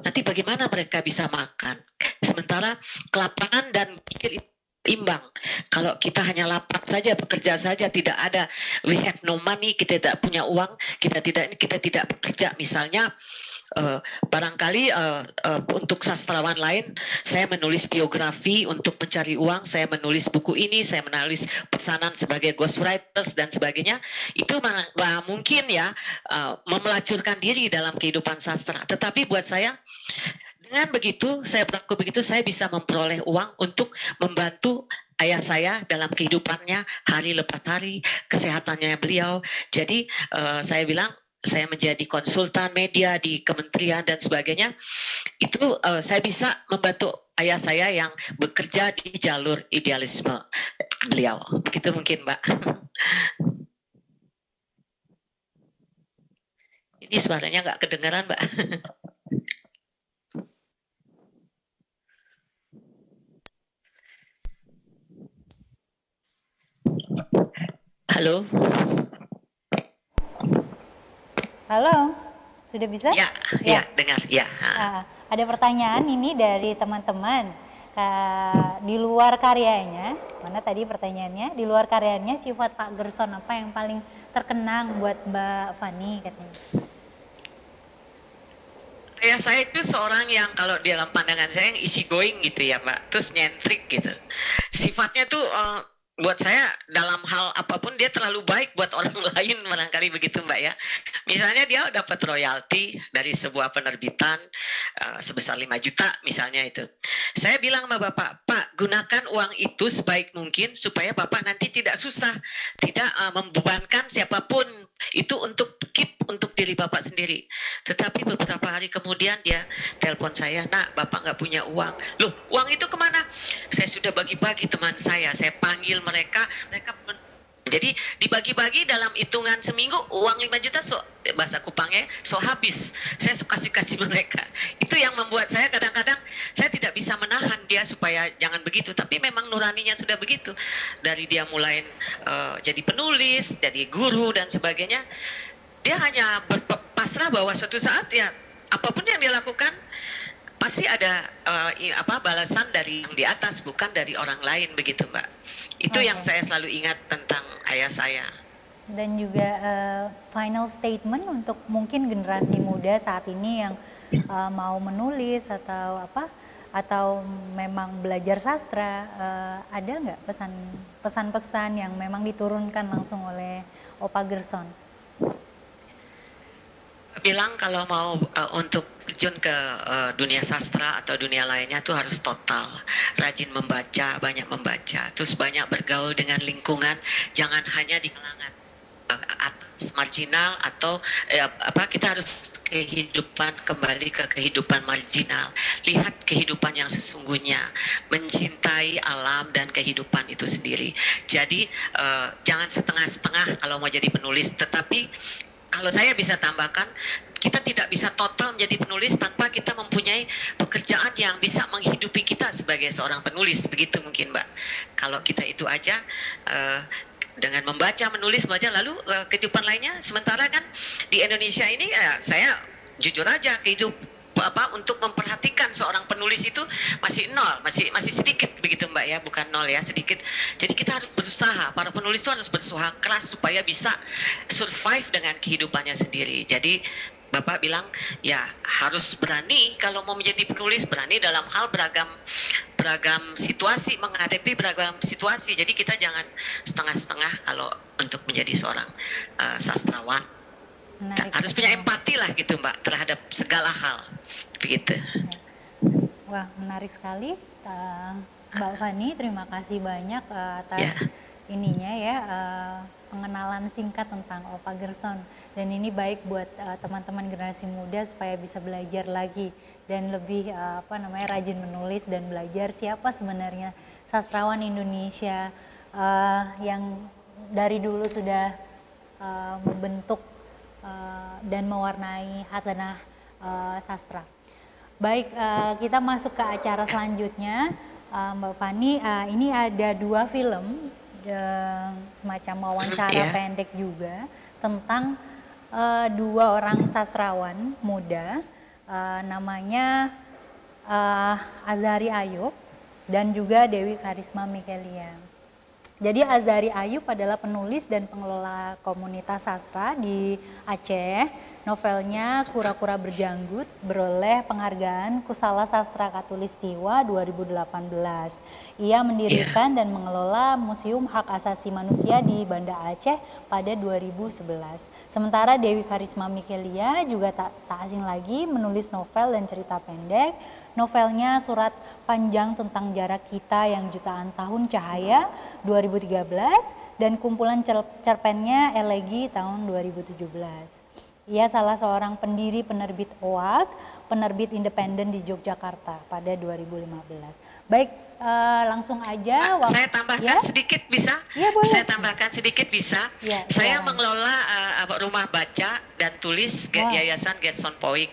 Nanti bagaimana mereka bisa makan? Sementara kelaparan dan pikir imbang. Kalau kita hanya lapar saja, bekerja saja, tidak ada we have no money, kita tidak punya uang, kita tidak bekerja misalnya. Barangkali untuk sastrawan lain saya menulis biografi untuk mencari uang, saya menulis buku ini, saya menulis pesanan sebagai ghostwriters dan sebagainya, itu mungkin ya memelacurkan diri dalam kehidupan sastra. Tetapi buat saya dengan begitu, saya berlaku begitu, saya bisa memperoleh uang untuk membantu ayah saya dalam kehidupannya hari lepas hari, kesehatannya beliau. Jadi saya bilang saya menjadi konsultan media di kementerian dan sebagainya, itu saya bisa membantu ayah saya yang bekerja di jalur idealisme beliau. Begitu mungkin Mbak. Ini suaranya nggak kedengaran Mbak. Halo. Halo, sudah bisa? Ya, dengar. Ya. Ada pertanyaan ini dari teman-teman. Di luar karyanya, mana tadi pertanyaannya? Di luar karyanya, sifat Pak Gerson apa yang paling terkenang buat Mbak Fani katanya? Ya, saya itu seorang yang kalau di dalam pandangan saya yang easy going gitu ya Mbak, terus nyentrik gitu. Sifatnya tuh buat saya dalam hal apapun dia terlalu baik buat orang lain, barangkali begitu Mbak ya. Misalnya dia dapat royalti dari sebuah penerbitan sebesar 5 juta misalnya itu. Saya bilang sama Bapak, Pak gunakan uang itu sebaik mungkin supaya Bapak nanti tidak susah, tidak membebankan siapapun, itu untuk keep untuk diri Bapak sendiri. Tetapi beberapa hari kemudian dia telepon saya, nak Bapak nggak punya uang. Loh uang itu kemana? Saya sudah bagi-bagi teman saya panggil mereka jadi dibagi-bagi dalam hitungan seminggu uang 5 juta bahasa Kupangnya habis. Saya suka kasih mereka. Itu yang membuat saya kadang-kadang saya tidak bisa menahan dia supaya jangan begitu, tapi memang nuraninya sudah begitu. Dari dia mulai jadi penulis, jadi guru dan sebagainya, dia hanya berpasrah bahwa suatu saat ya apapun yang dia lakukan pasti ada balasan dari yang di atas, bukan dari orang lain, begitu Mbak. Itu yang saya selalu ingat tentang ayah saya. Dan juga final statement untuk mungkin generasi muda saat ini yang mau menulis atau memang belajar sastra, ada nggak pesan-pesan yang memang diturunkan langsung oleh Opa Gerson? Bilang kalau mau untuk terjun ke dunia sastra atau dunia lainnya tuh harus total, rajin membaca, banyak membaca, terus banyak bergaul dengan lingkungan, jangan hanya di kalangan atas marginal atau kita harus kembali ke kehidupan marginal, lihat kehidupan yang sesungguhnya, mencintai alam dan kehidupan itu sendiri. Jadi jangan setengah-setengah kalau mau jadi penulis, tetapi kalau saya bisa tambahkan, kita tidak bisa total menjadi penulis tanpa kita mempunyai pekerjaan yang bisa menghidupi kita sebagai seorang penulis, begitu mungkin Mbak. Kalau kita itu aja dengan membaca, menulis, belajar, lalu kehidupan lainnya. Sementara kan di Indonesia ini saya jujur aja untuk memperhatikan seorang penulis itu masih nol, masih sedikit begitu Mbak ya, bukan nol ya, sedikit. Jadi kita harus berusaha, para penulis itu harus berusaha keras supaya bisa survive dengan kehidupannya sendiri. Jadi Bapak bilang ya harus berani kalau mau menjadi penulis, berani dalam hal beragam situasi, menghadapi beragam situasi. Jadi kita jangan setengah-setengah kalau untuk menjadi seorang sastrawan. Harus punya empati lah gitu Mbak terhadap segala hal, begitu. Wah, menarik sekali Mbak Fani, terima kasih banyak atas ininya ya, pengenalan singkat tentang Opa Gerson. Dan ini baik buat teman-teman generasi muda supaya bisa belajar lagi dan lebih rajin menulis dan belajar siapa sebenarnya sastrawan Indonesia yang dari dulu sudah membentuk dan mewarnai hasanah sastra. Baik, kita masuk ke acara selanjutnya, Mbak Fani. Ini ada 2 film, semacam wawancara pendek juga tentang 2 orang sastrawan muda, namanya Azhari Ayub dan juga Dewi Karisma Mikelia. Jadi Azhari Ayub adalah penulis dan pengelola komunitas sastra di Aceh. Novelnya Kura-Kura Berjanggut beroleh penghargaan Kusala Sastra Katulistiwa 2018. Ia mendirikan dan mengelola Museum Hak Asasi Manusia di Banda Aceh pada 2011. Sementara Dewi Karisma Mikelia juga tak asing lagi menulis novel dan cerita pendek. Novelnya Surat Panjang Tentang Jarak Kita Yang Jutaan Tahun Cahaya 2013 dan kumpulan cerpennya Elegi tahun 2017. Ia salah seorang pendiri penerbit OAK, penerbit independen di Yogyakarta pada 2015. Baik, langsung aja. Saya tambahkan sedikit bisa? Ya, boleh. Saya tambahkan sedikit bisa? Ya, saya mengelola rumah baca dan tulis Yayasan Gerson Poik.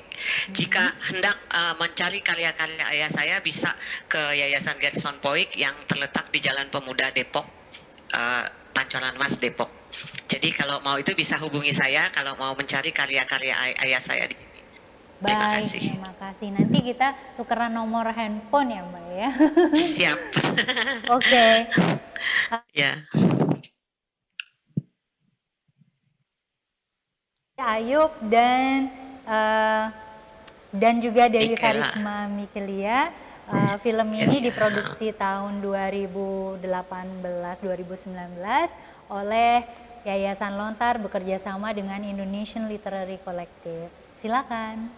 Jika hendak mencari karya-karya ayah saya bisa ke Yayasan Gerson Poik yang terletak di Jalan Pemuda Depok, Pancoran Mas Depok. Jadi kalau mau itu bisa hubungi saya kalau mau mencari karya-karya ayah saya di sini. Baik, terima kasih. Nanti kita tukeran nomor handphone ya Mbak ya. Siap. Oke. Ya. Ayub dan juga Dewi Karisma Mikelia. Film ini diproduksi tahun 2018-2019 oleh Yayasan Lontar bekerja sama dengan Indonesian Literary Collective. Silakan.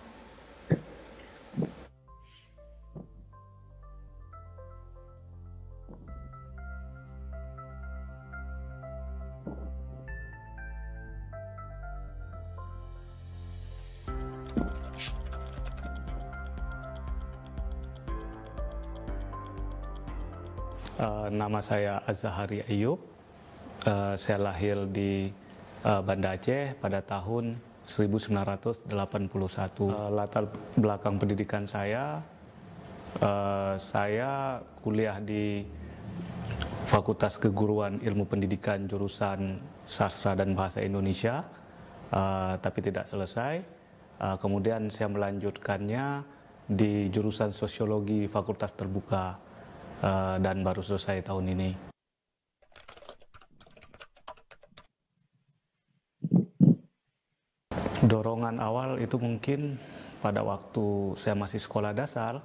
Nama saya Azhari Ayub. Saya lahir di Banda Aceh pada tahun 1981. Latar belakang pendidikan saya kuliah di Fakultas Keguruan Ilmu Pendidikan jurusan Sastra dan Bahasa Indonesia, tapi tidak selesai. Kemudian saya melanjutkannya di jurusan Sosiologi Fakultas Terbuka dan baru selesai tahun ini. Dorongan awal itu mungkin pada waktu saya masih sekolah dasar,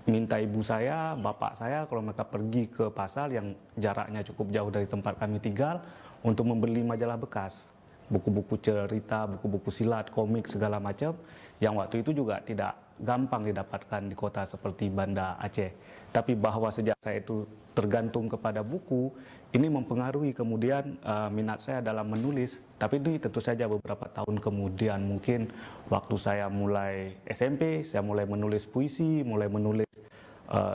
minta ibu saya, bapak saya kalau mereka pergi ke pasar yang jaraknya cukup jauh dari tempat kami tinggal untuk membeli majalah bekas, buku-buku cerita, buku-buku silat, komik segala macam yang waktu itu juga tidak gampang didapatkan di kota seperti Banda Aceh. Tapi bahwa sejak saya itu tergantung kepada buku, ini mempengaruhi kemudian minat saya dalam menulis. Tapi ini tentu saja beberapa tahun kemudian, mungkin waktu saya mulai SMP, saya mulai menulis puisi, mulai menulis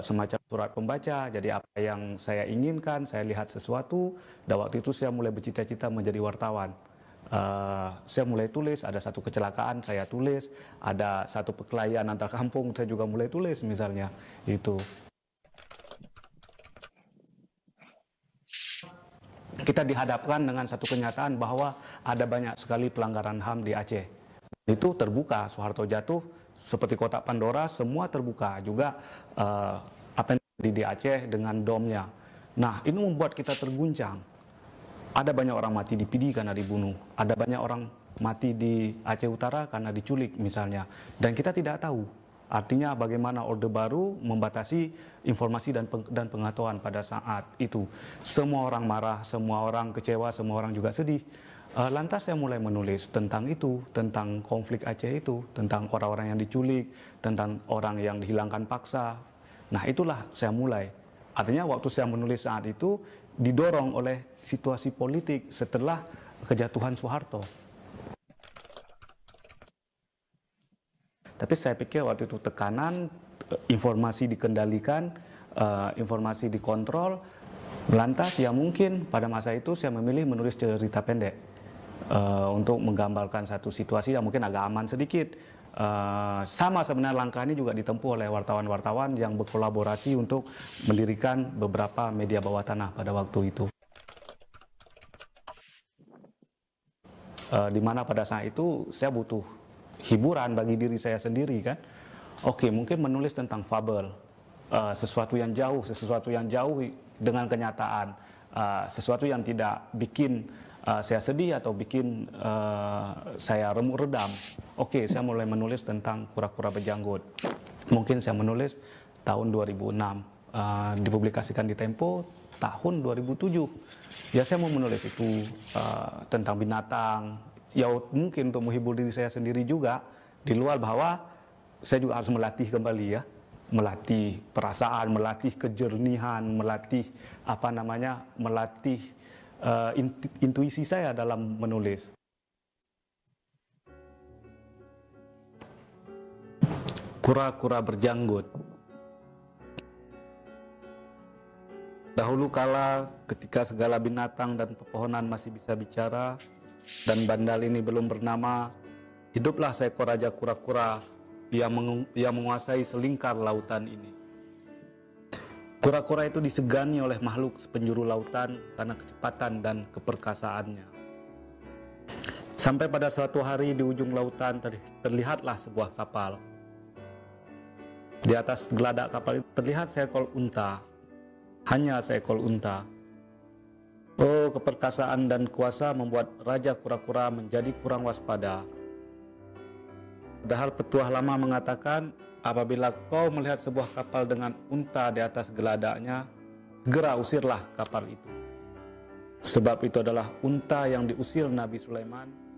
semacam surat pembaca. Jadi apa yang saya inginkan, saya lihat sesuatu, dan waktu itu saya mulai bercita-cita menjadi wartawan. Saya mulai tulis, ada satu kecelakaan saya tulis, ada satu perkelahian antar kampung saya juga mulai tulis misalnya itu. Kita dihadapkan dengan satu kenyataan bahwa ada banyak sekali pelanggaran HAM di Aceh. Itu terbuka, Soeharto jatuh seperti kotak Pandora, semua terbuka. Juga apa yang terjadi di Aceh dengan domnya. Nah, ini membuat kita terguncang. Ada banyak orang mati di Pidi karena dibunuh. Ada banyak orang mati di Aceh Utara karena diculik misalnya. Dan kita tidak tahu. Artinya bagaimana Orde Baru membatasi informasi dan pengetahuan pada saat itu. Semua orang marah, semua orang kecewa, semua orang juga sedih. Lantas saya mulai menulis tentang itu, tentang konflik Aceh itu, tentang orang-orang yang diculik, tentang orang yang dihilangkan paksa. Nah, itulah saya mulai. Artinya waktu saya menulis saat itu didorong oleh situasi politik setelah kejatuhan Soeharto. Tapi saya pikir waktu itu tekanan, informasi dikendalikan, informasi dikontrol. Lantas ya mungkin pada masa itu saya memilih menulis cerita pendek untuk menggambarkan satu situasi yang mungkin agak aman sedikit. Sama sebenarnya langkah ini juga ditempuh oleh wartawan-wartawan yang berkolaborasi untuk mendirikan beberapa media bawah tanah pada waktu itu. Di mana pada saat itu saya butuh hiburan bagi diri saya sendiri kan. Oke, mungkin menulis tentang fabel, sesuatu yang jauh dengan kenyataan, sesuatu yang tidak bikin saya sedih atau bikin saya remuk redam. Oke, saya mulai menulis tentang kura-kura berjanggut. Mungkin saya menulis tahun 2006, dipublikasikan di Tempo tahun 2007. Ya saya mau menulis itu tentang binatang. Ya mungkin untuk menghibur diri saya sendiri juga, di luar bahwa saya juga harus melatih kembali ya, melatih perasaan, melatih kejernihan, melatih intuisi saya dalam menulis. Kura-kura berjanggut. Dahulu kala ketika segala binatang dan pepohonan masih bisa bicara, dan bandal ini belum bernama, hiduplah seekor raja kura-kura yang menguasai selingkar lautan ini. Kura-kura itu disegani oleh makhluk sepenjuru lautan karena kecepatan dan keperkasaannya. Sampai pada suatu hari di ujung lautan terlihatlah sebuah kapal. Di atas geladak kapal itu terlihat seekor unta, hanya seekor unta. Oh, keperkasaan dan kuasa membuat Raja Kura-Kura menjadi kurang waspada. Padahal petuah lama mengatakan, apabila kau melihat sebuah kapal dengan unta di atas geladaknya, segera usirlah kapal itu. Sebab itu adalah unta yang diusir Nabi Sulaiman.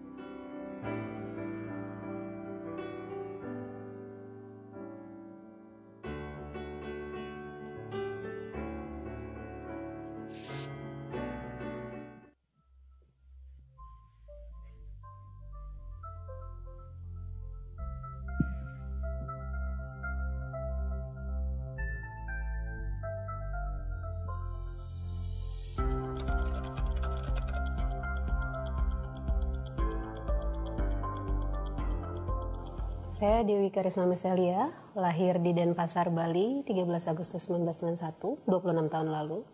Saya Dewi Karisma Miselia, lahir di Denpasar, Bali, 13 Agustus 1991, 26 tahun lalu.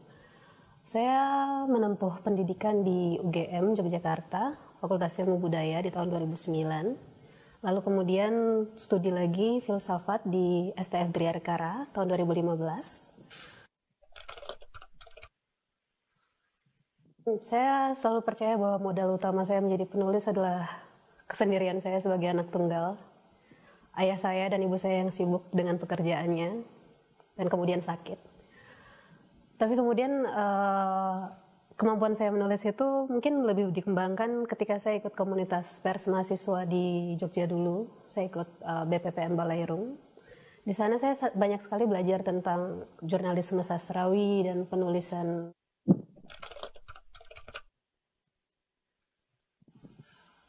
Saya menempuh pendidikan di UGM Yogyakarta, Fakultas Ilmu Budaya di tahun 2009. Lalu kemudian studi lagi filsafat di STF Driarkara tahun 2015. Saya selalu percaya bahwa modal utama saya menjadi penulis adalah kesendirian saya sebagai anak tunggal. Ayah saya dan ibu saya yang sibuk dengan pekerjaannya dan kemudian sakit. Tapi kemudian kemampuan saya menulis itu mungkin lebih dikembangkan ketika saya ikut komunitas pers mahasiswa di Jogja dulu. Saya ikut BPPM Balairung. Di sana saya banyak sekali belajar tentang jurnalisme sastrawi dan penulisan.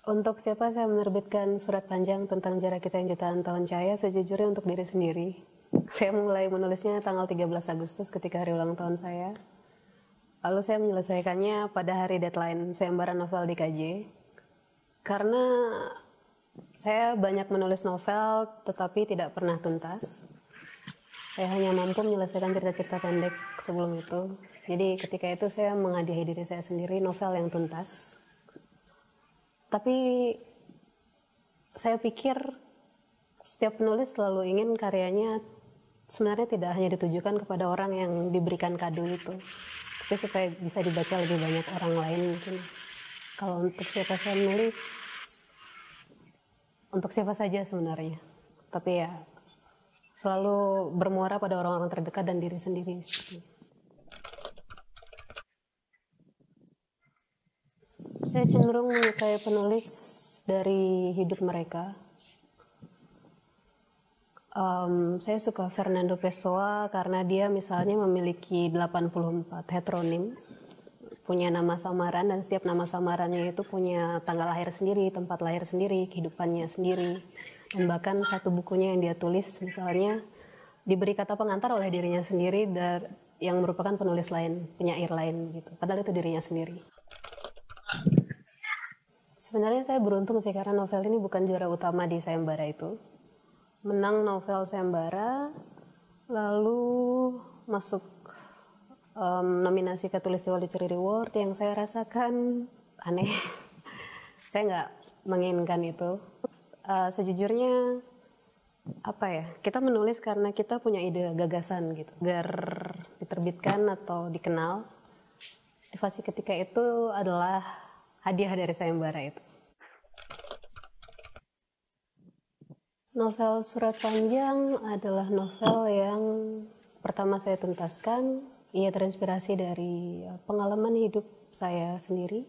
Untuk siapa saya menerbitkan surat panjang tentang jarak kita yang jutaan tahun cahaya, sejujurnya untuk diri sendiri. Saya mulai menulisnya tanggal 13 Agustus ketika hari ulang tahun saya. Lalu saya menyelesaikannya pada hari deadline sayembara novel di KJ. Karena saya banyak menulis novel tetapi tidak pernah tuntas. Saya hanya mampu menyelesaikan cerita-cerita pendek sebelum itu. Jadi ketika itu saya menghadiahi diri saya sendiri novel yang tuntas. Tapi saya pikir setiap penulis selalu ingin karyanya sebenarnya tidak hanya ditujukan kepada orang yang diberikan kado itu, tapi supaya bisa dibaca lebih banyak orang lain mungkin. Kalau untuk siapa saya menulis, untuk siapa saja sebenarnya. Tapi ya selalu bermuara pada orang-orang terdekat dan diri sendiri seperti itu. Saya cenderung menyukai penulis dari hidup mereka. Saya suka Fernando Pessoa karena dia misalnya memiliki 84 heteronim, punya nama samaran, dan setiap nama samarannya itu punya tanggal lahir sendiri, tempat lahir sendiri, kehidupannya sendiri. Dan bahkan satu bukunya yang dia tulis misalnya diberi kata pengantar oleh dirinya sendiri yang merupakan penulis lain, penyair lain gitu. Padahal itu dirinya sendiri. Sebenarnya saya beruntung sih karena novel ini bukan juara utama di Sayembara itu. Menang novel Sayembara, lalu masuk nominasi ke Tulistiwa Literary Award yang saya rasakan aneh. Saya nggak menginginkan itu. Sejujurnya apa ya, kita menulis karena kita punya ide gagasan gitu, agar diterbitkan atau dikenal. Motivasi ketika itu adalah hadiah dari Sayembara itu. Novel Surat Panjang adalah novel yang pertama saya tuntaskan. Ia terinspirasi dari pengalaman hidup saya sendiri.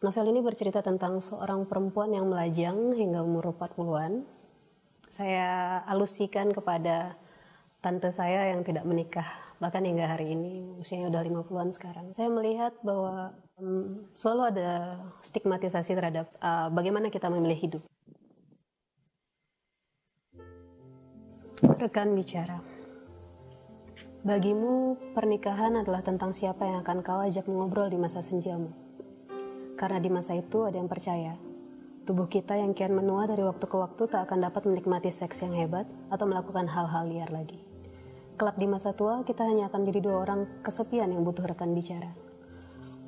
Novel ini bercerita tentang seorang perempuan yang melajang hingga umur 40-an. Saya alusikan kepada tante saya yang tidak menikah, bahkan hingga hari ini, usianya udah 50-an sekarang. Saya melihat bahwa selalu ada stigmatisasi terhadap bagaimana kita memilih hidup. Rekan bicara. Bagimu, pernikahan adalah tentang siapa yang akan kau ajak mengobrol di masa senjamu. Karena di masa itu ada yang percaya, tubuh kita yang kian menua dari waktu ke waktu tak akan dapat menikmati seks yang hebat atau melakukan hal-hal liar lagi. Kelak di masa tua, kita hanya akan menjadi dua orang kesepian yang butuh rekan bicara.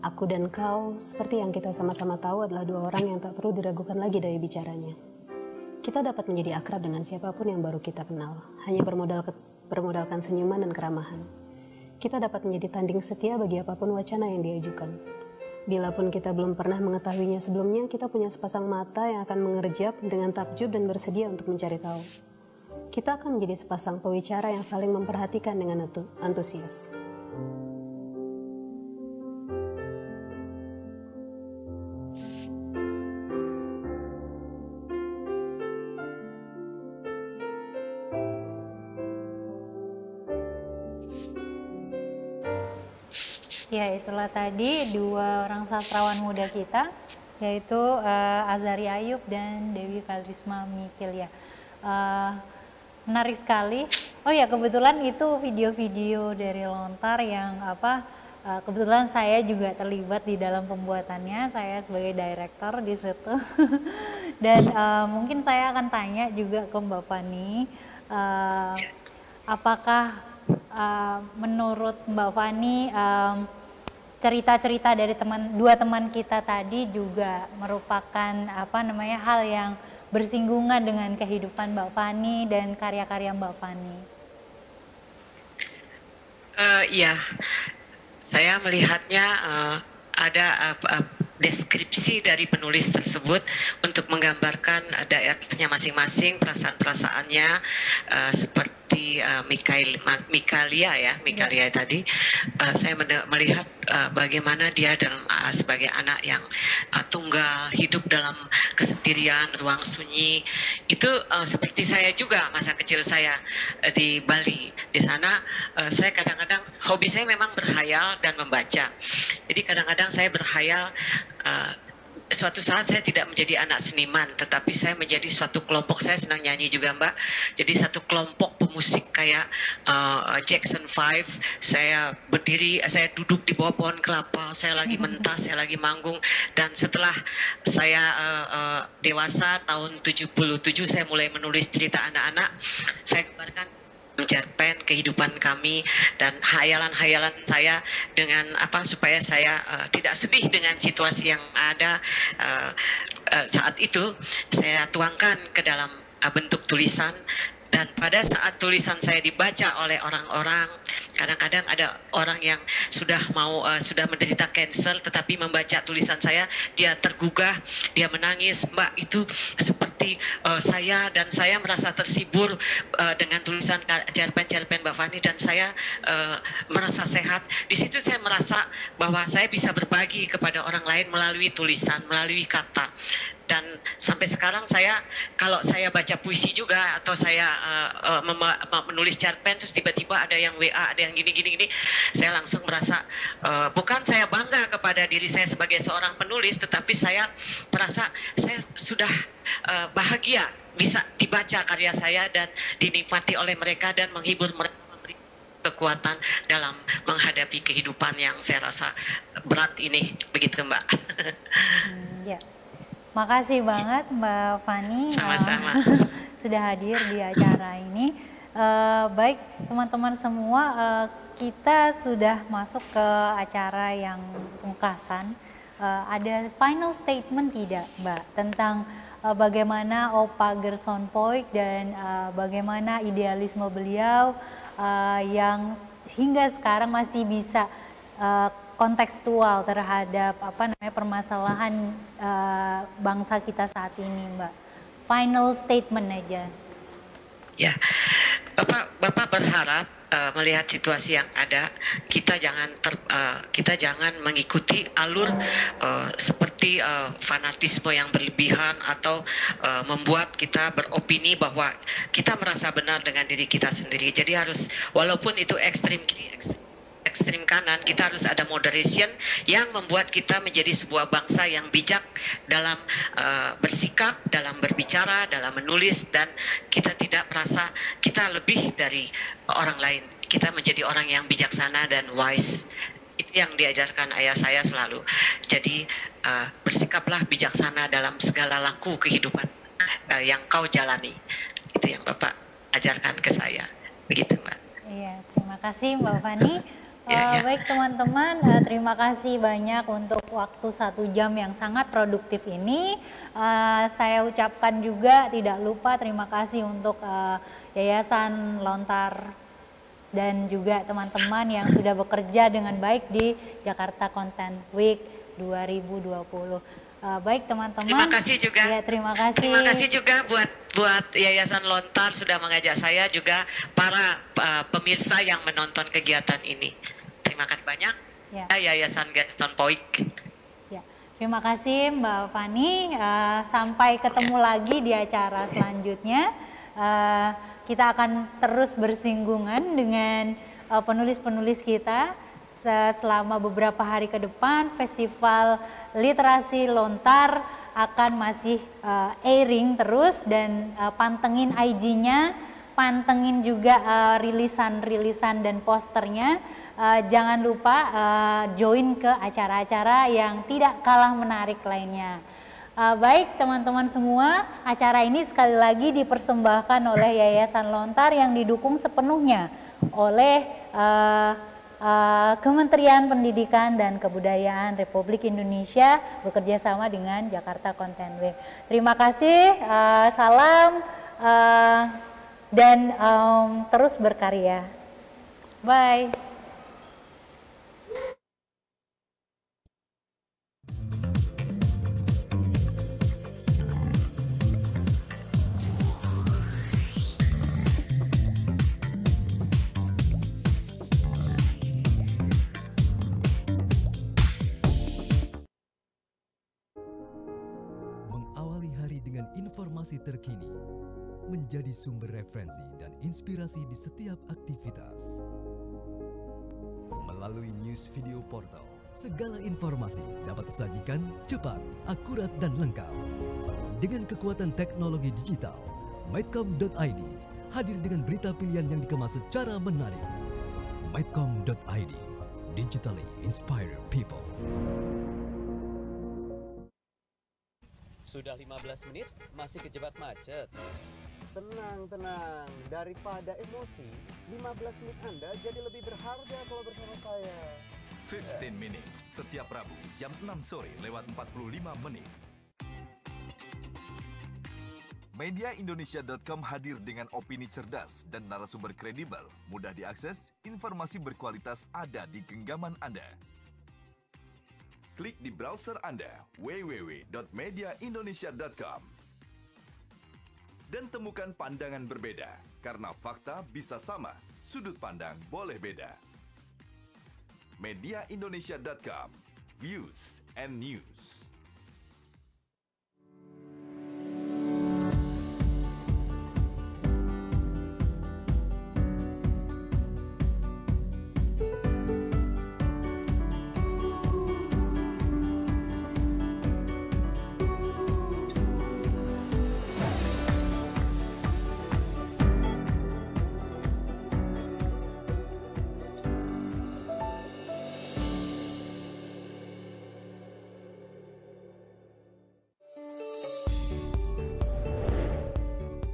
Aku dan kau, seperti yang kita sama-sama tahu, adalah dua orang yang tak perlu diragukan lagi dari bicaranya. Kita dapat menjadi akrab dengan siapapun yang baru kita kenal, hanya bermodalkan senyuman dan keramahan. Kita dapat menjadi tanding setia bagi apapun wacana yang diajukan. Bila pun kita belum pernah mengetahuinya sebelumnya, kita punya sepasang mata yang akan mengerjap dengan takjub dan bersedia untuk mencari tahu. Kita akan menjadi sepasang pewicara yang saling memperhatikan dengan antusias. Ya, itulah tadi dua orang sastrawan muda kita, yaitu Azari Ayub dan Dewi Kalisma Mikilia. Menarik sekali. Oh ya, kebetulan itu video-video dari Lontar yang kebetulan saya juga terlibat di dalam pembuatannya. Saya sebagai director di situ. Dan mungkin saya akan tanya juga ke Mbak Fani, apakah menurut Mbak Fani cerita-cerita dari dua teman kita tadi juga merupakan hal yang bersinggungan dengan kehidupan Mbak Fani dan karya-karya Mbak Fani? Iya, saya melihatnya ada deskripsi dari penulis tersebut untuk menggambarkan daerahnya masing-masing, perasaan-perasaannya, seperti Mikalia tadi. Saya melihat bagaimana dia dalam sebagai anak yang tunggal, hidup dalam kesendirian, ruang sunyi. Itu seperti saya juga masa kecil saya di Bali. Di sana saya kadang-kadang hobi saya memang berhayal dan membaca. Jadi kadang-kadang saya berhayal suatu saat saya tidak menjadi anak seniman, tetapi saya menjadi suatu kelompok. Saya senang nyanyi juga, Mbak. Jadi satu kelompok pemusik kayak Jackson 5. Saya berdiri, saya duduk di bawah pohon kelapa, saya lagi mentas, saya lagi manggung. Dan setelah saya dewasa tahun 77, saya mulai menulis cerita anak-anak. Saya gambarkan cerpen kehidupan kami dan hayalan-hayalan saya dengan apa supaya saya tidak sedih dengan situasi yang ada saat itu. Saya tuangkan ke dalam bentuk tulisan, dan pada saat tulisan saya dibaca oleh orang-orang, kadang-kadang ada orang yang sudah menderita kanker, tetapi membaca tulisan saya, dia tergugah, dia menangis. Mbak, itu seperti saya, dan saya merasa tersibur dengan tulisan cerpen-cerpen Mbak Fani, dan saya merasa sehat. Di situ saya merasa bahwa saya bisa berbagi kepada orang lain melalui tulisan, melalui kata. Dan sampai sekarang saya, kalau saya baca puisi juga, atau saya menulis cerpen, terus tiba-tiba ada yang WA, ada yang gini-gini, saya langsung merasa, bukan saya bangga kepada diri saya sebagai seorang penulis, tetapi saya merasa saya sudah bahagia bisa dibaca karya saya dan dinikmati oleh mereka dan menghibur mereka, memberi kekuatan dalam menghadapi kehidupan yang saya rasa berat ini. Begitu, Mbak. Ya. Makasih banget Mbak Fani. Sama-sama. Sudah hadir di acara ini. Baik teman-teman semua, kita sudah masuk ke acara yang pungkasan. Ada final statement tidak Mbak tentang bagaimana Opa Gerson Poik dan bagaimana idealisme beliau yang hingga sekarang masih bisa kontekstual terhadap permasalahan bangsa kita saat ini, Mbak. Final statement aja. Ya, Bapak berharap melihat situasi yang ada, kita jangan mengikuti alur seperti fanatisme yang berlebihan, atau membuat kita beropini bahwa kita merasa benar dengan diri kita sendiri. Jadi harus, walaupun itu ekstrim kiri, ekstrim kanan, kita harus ada moderation yang membuat kita menjadi sebuah bangsa yang bijak dalam bersikap, dalam berbicara, dalam menulis, dan kita tidak merasa kita lebih dari orang lain. Kita menjadi orang yang bijaksana dan wise. Itu yang diajarkan ayah saya selalu. Jadi bersikaplah bijaksana dalam segala laku kehidupan yang kau jalani. Itu yang Bapak ajarkan ke saya. Begitu, Mbak. Iya, terima kasih Mbak Fani. Baik teman-teman, terima kasih banyak untuk waktu 1 jam yang sangat produktif ini. Saya ucapkan juga tidak lupa terima kasih untuk Yayasan Lontar dan juga teman-teman yang sudah bekerja dengan baik di Jakarta Content Week 2020. Baik teman-teman. Terima kasih juga. Ya, terima kasih. Terima kasih juga buat Yayasan Lontar sudah mengajak saya, juga para pemirsa yang menonton kegiatan ini. Terima kasih banyak. Ya. Yayasan Gerson Poik. Ya, terima kasih Mbak Fani. Sampai ketemu lagi di acara selanjutnya. Kita akan terus bersinggungan dengan penulis-penulis kita selama beberapa hari ke depan. Festival Literasi Lontar akan masih airing terus, dan pantengin IG-nya, pantengin juga rilisan-rilisan dan posternya. Jangan lupa join ke acara-acara yang tidak kalah menarik lainnya. Baik teman-teman semua, acara ini sekali lagi dipersembahkan oleh Yayasan Lontar yang didukung sepenuhnya oleh Kementerian Pendidikan dan Kebudayaan Republik Indonesia bekerja sama dengan Jakarta Content Week. Terima kasih, salam dan terus berkarya. Bye. Dengan informasi terkini, menjadi sumber referensi dan inspirasi di setiap aktivitas. Melalui News Video Portal, Segala informasi dapat tersajikan cepat, akurat, dan lengkap. Dengan kekuatan teknologi digital, Medcom.id hadir dengan berita pilihan yang dikemas secara menarik. Medcom.id, digitally inspire people. Sudah 15 menit, masih kejebak macet. Tenang, tenang. Daripada emosi, 15 menit Anda jadi lebih berharga kalau bersama saya. 15 Minutes, setiap Rabu, jam 6 sore lewat 45 menit. Mediaindonesia.com hadir dengan opini cerdas dan narasumber kredibel, mudah diakses, informasi berkualitas ada di genggaman Anda. Klik di browser Anda, www.mediaindonesia.com. Dan temukan pandangan berbeda, karena fakta bisa sama, sudut pandang boleh beda. Mediaindonesia.com, views and news.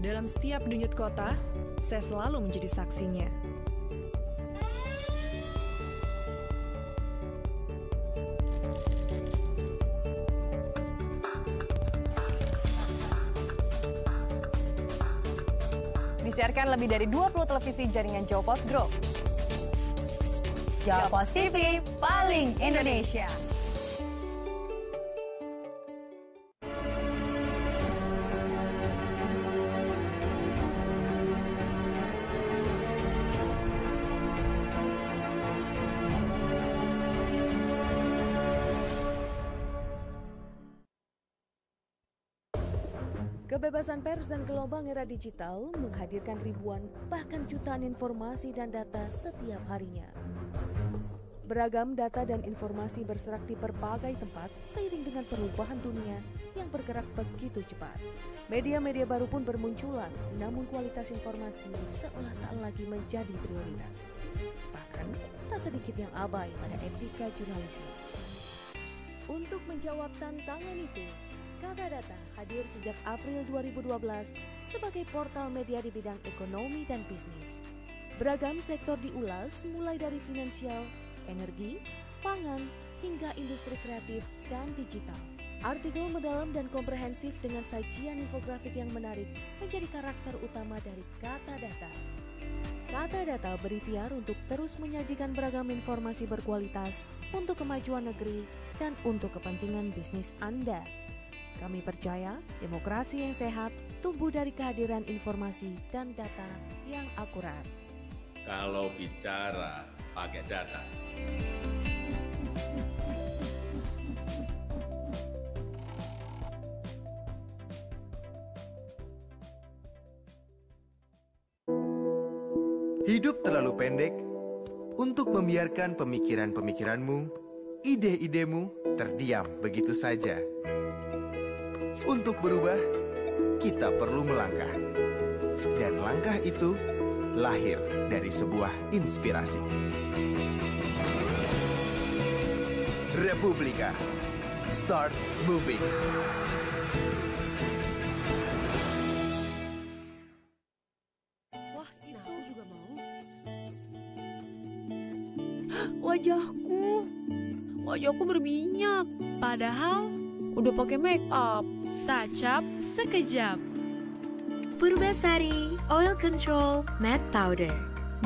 Dalam setiap denyut kota, saya selalu menjadi saksinya. Disiarkan lebih dari 20 televisi jaringan Jawa Pos Group. Jawa Pos TV, paling Indonesia. Kebebasan pers dan gelombang era digital menghadirkan ribuan bahkan jutaan informasi dan data setiap harinya. Beragam data dan informasi berserak di berbagai tempat seiring dengan perubahan dunia yang bergerak begitu cepat. Media-media baru pun bermunculan, namun kualitas informasi seolah tak lagi menjadi prioritas. Bahkan tak sedikit yang abai pada etika jurnalisme. Untuk menjawab tantangan itu, Kata Data hadir sejak April 2012 sebagai portal media di bidang ekonomi dan bisnis. Beragam sektor diulas mulai dari finansial, energi, pangan, hingga industri kreatif dan digital. Artikel mendalam dan komprehensif dengan sajian infografik yang menarik menjadi karakter utama dari Kata Data. Kata Data berikhtiar untuk terus menyajikan beragam informasi berkualitas untuk kemajuan negeri dan untuk kepentingan bisnis Anda. Kami percaya demokrasi yang sehat tumbuh dari kehadiran informasi dan data yang akurat. Kalau bicara pakai data. Hidup terlalu pendek untuk membiarkan pemikiran-pemikiranmu, ide-idemu terdiam begitu saja. Untuk berubah, kita perlu melangkah. Dan langkah itu lahir dari sebuah inspirasi. Republika, start moving. Wah, itu aku juga mau. Wajahku berminyak. Padahal udah pakai make up. Touch up sekejap. Purbasari Oil Control Matte Powder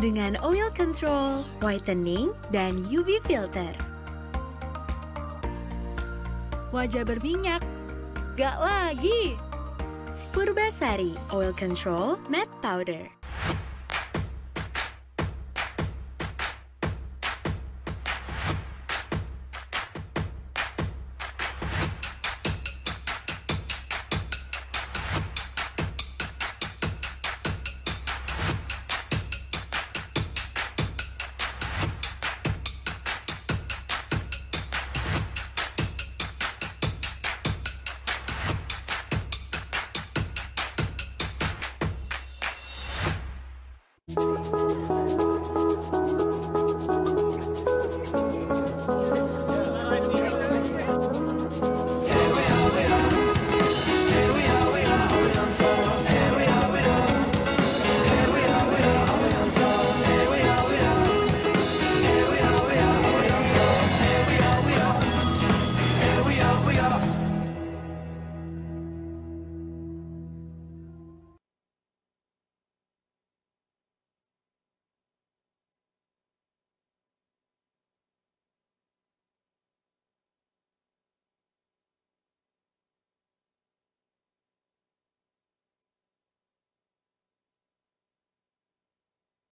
dengan oil control, whitening, dan UV filter. Wajah berminyak, gak lagi. Purbasari Oil Control Matte Powder.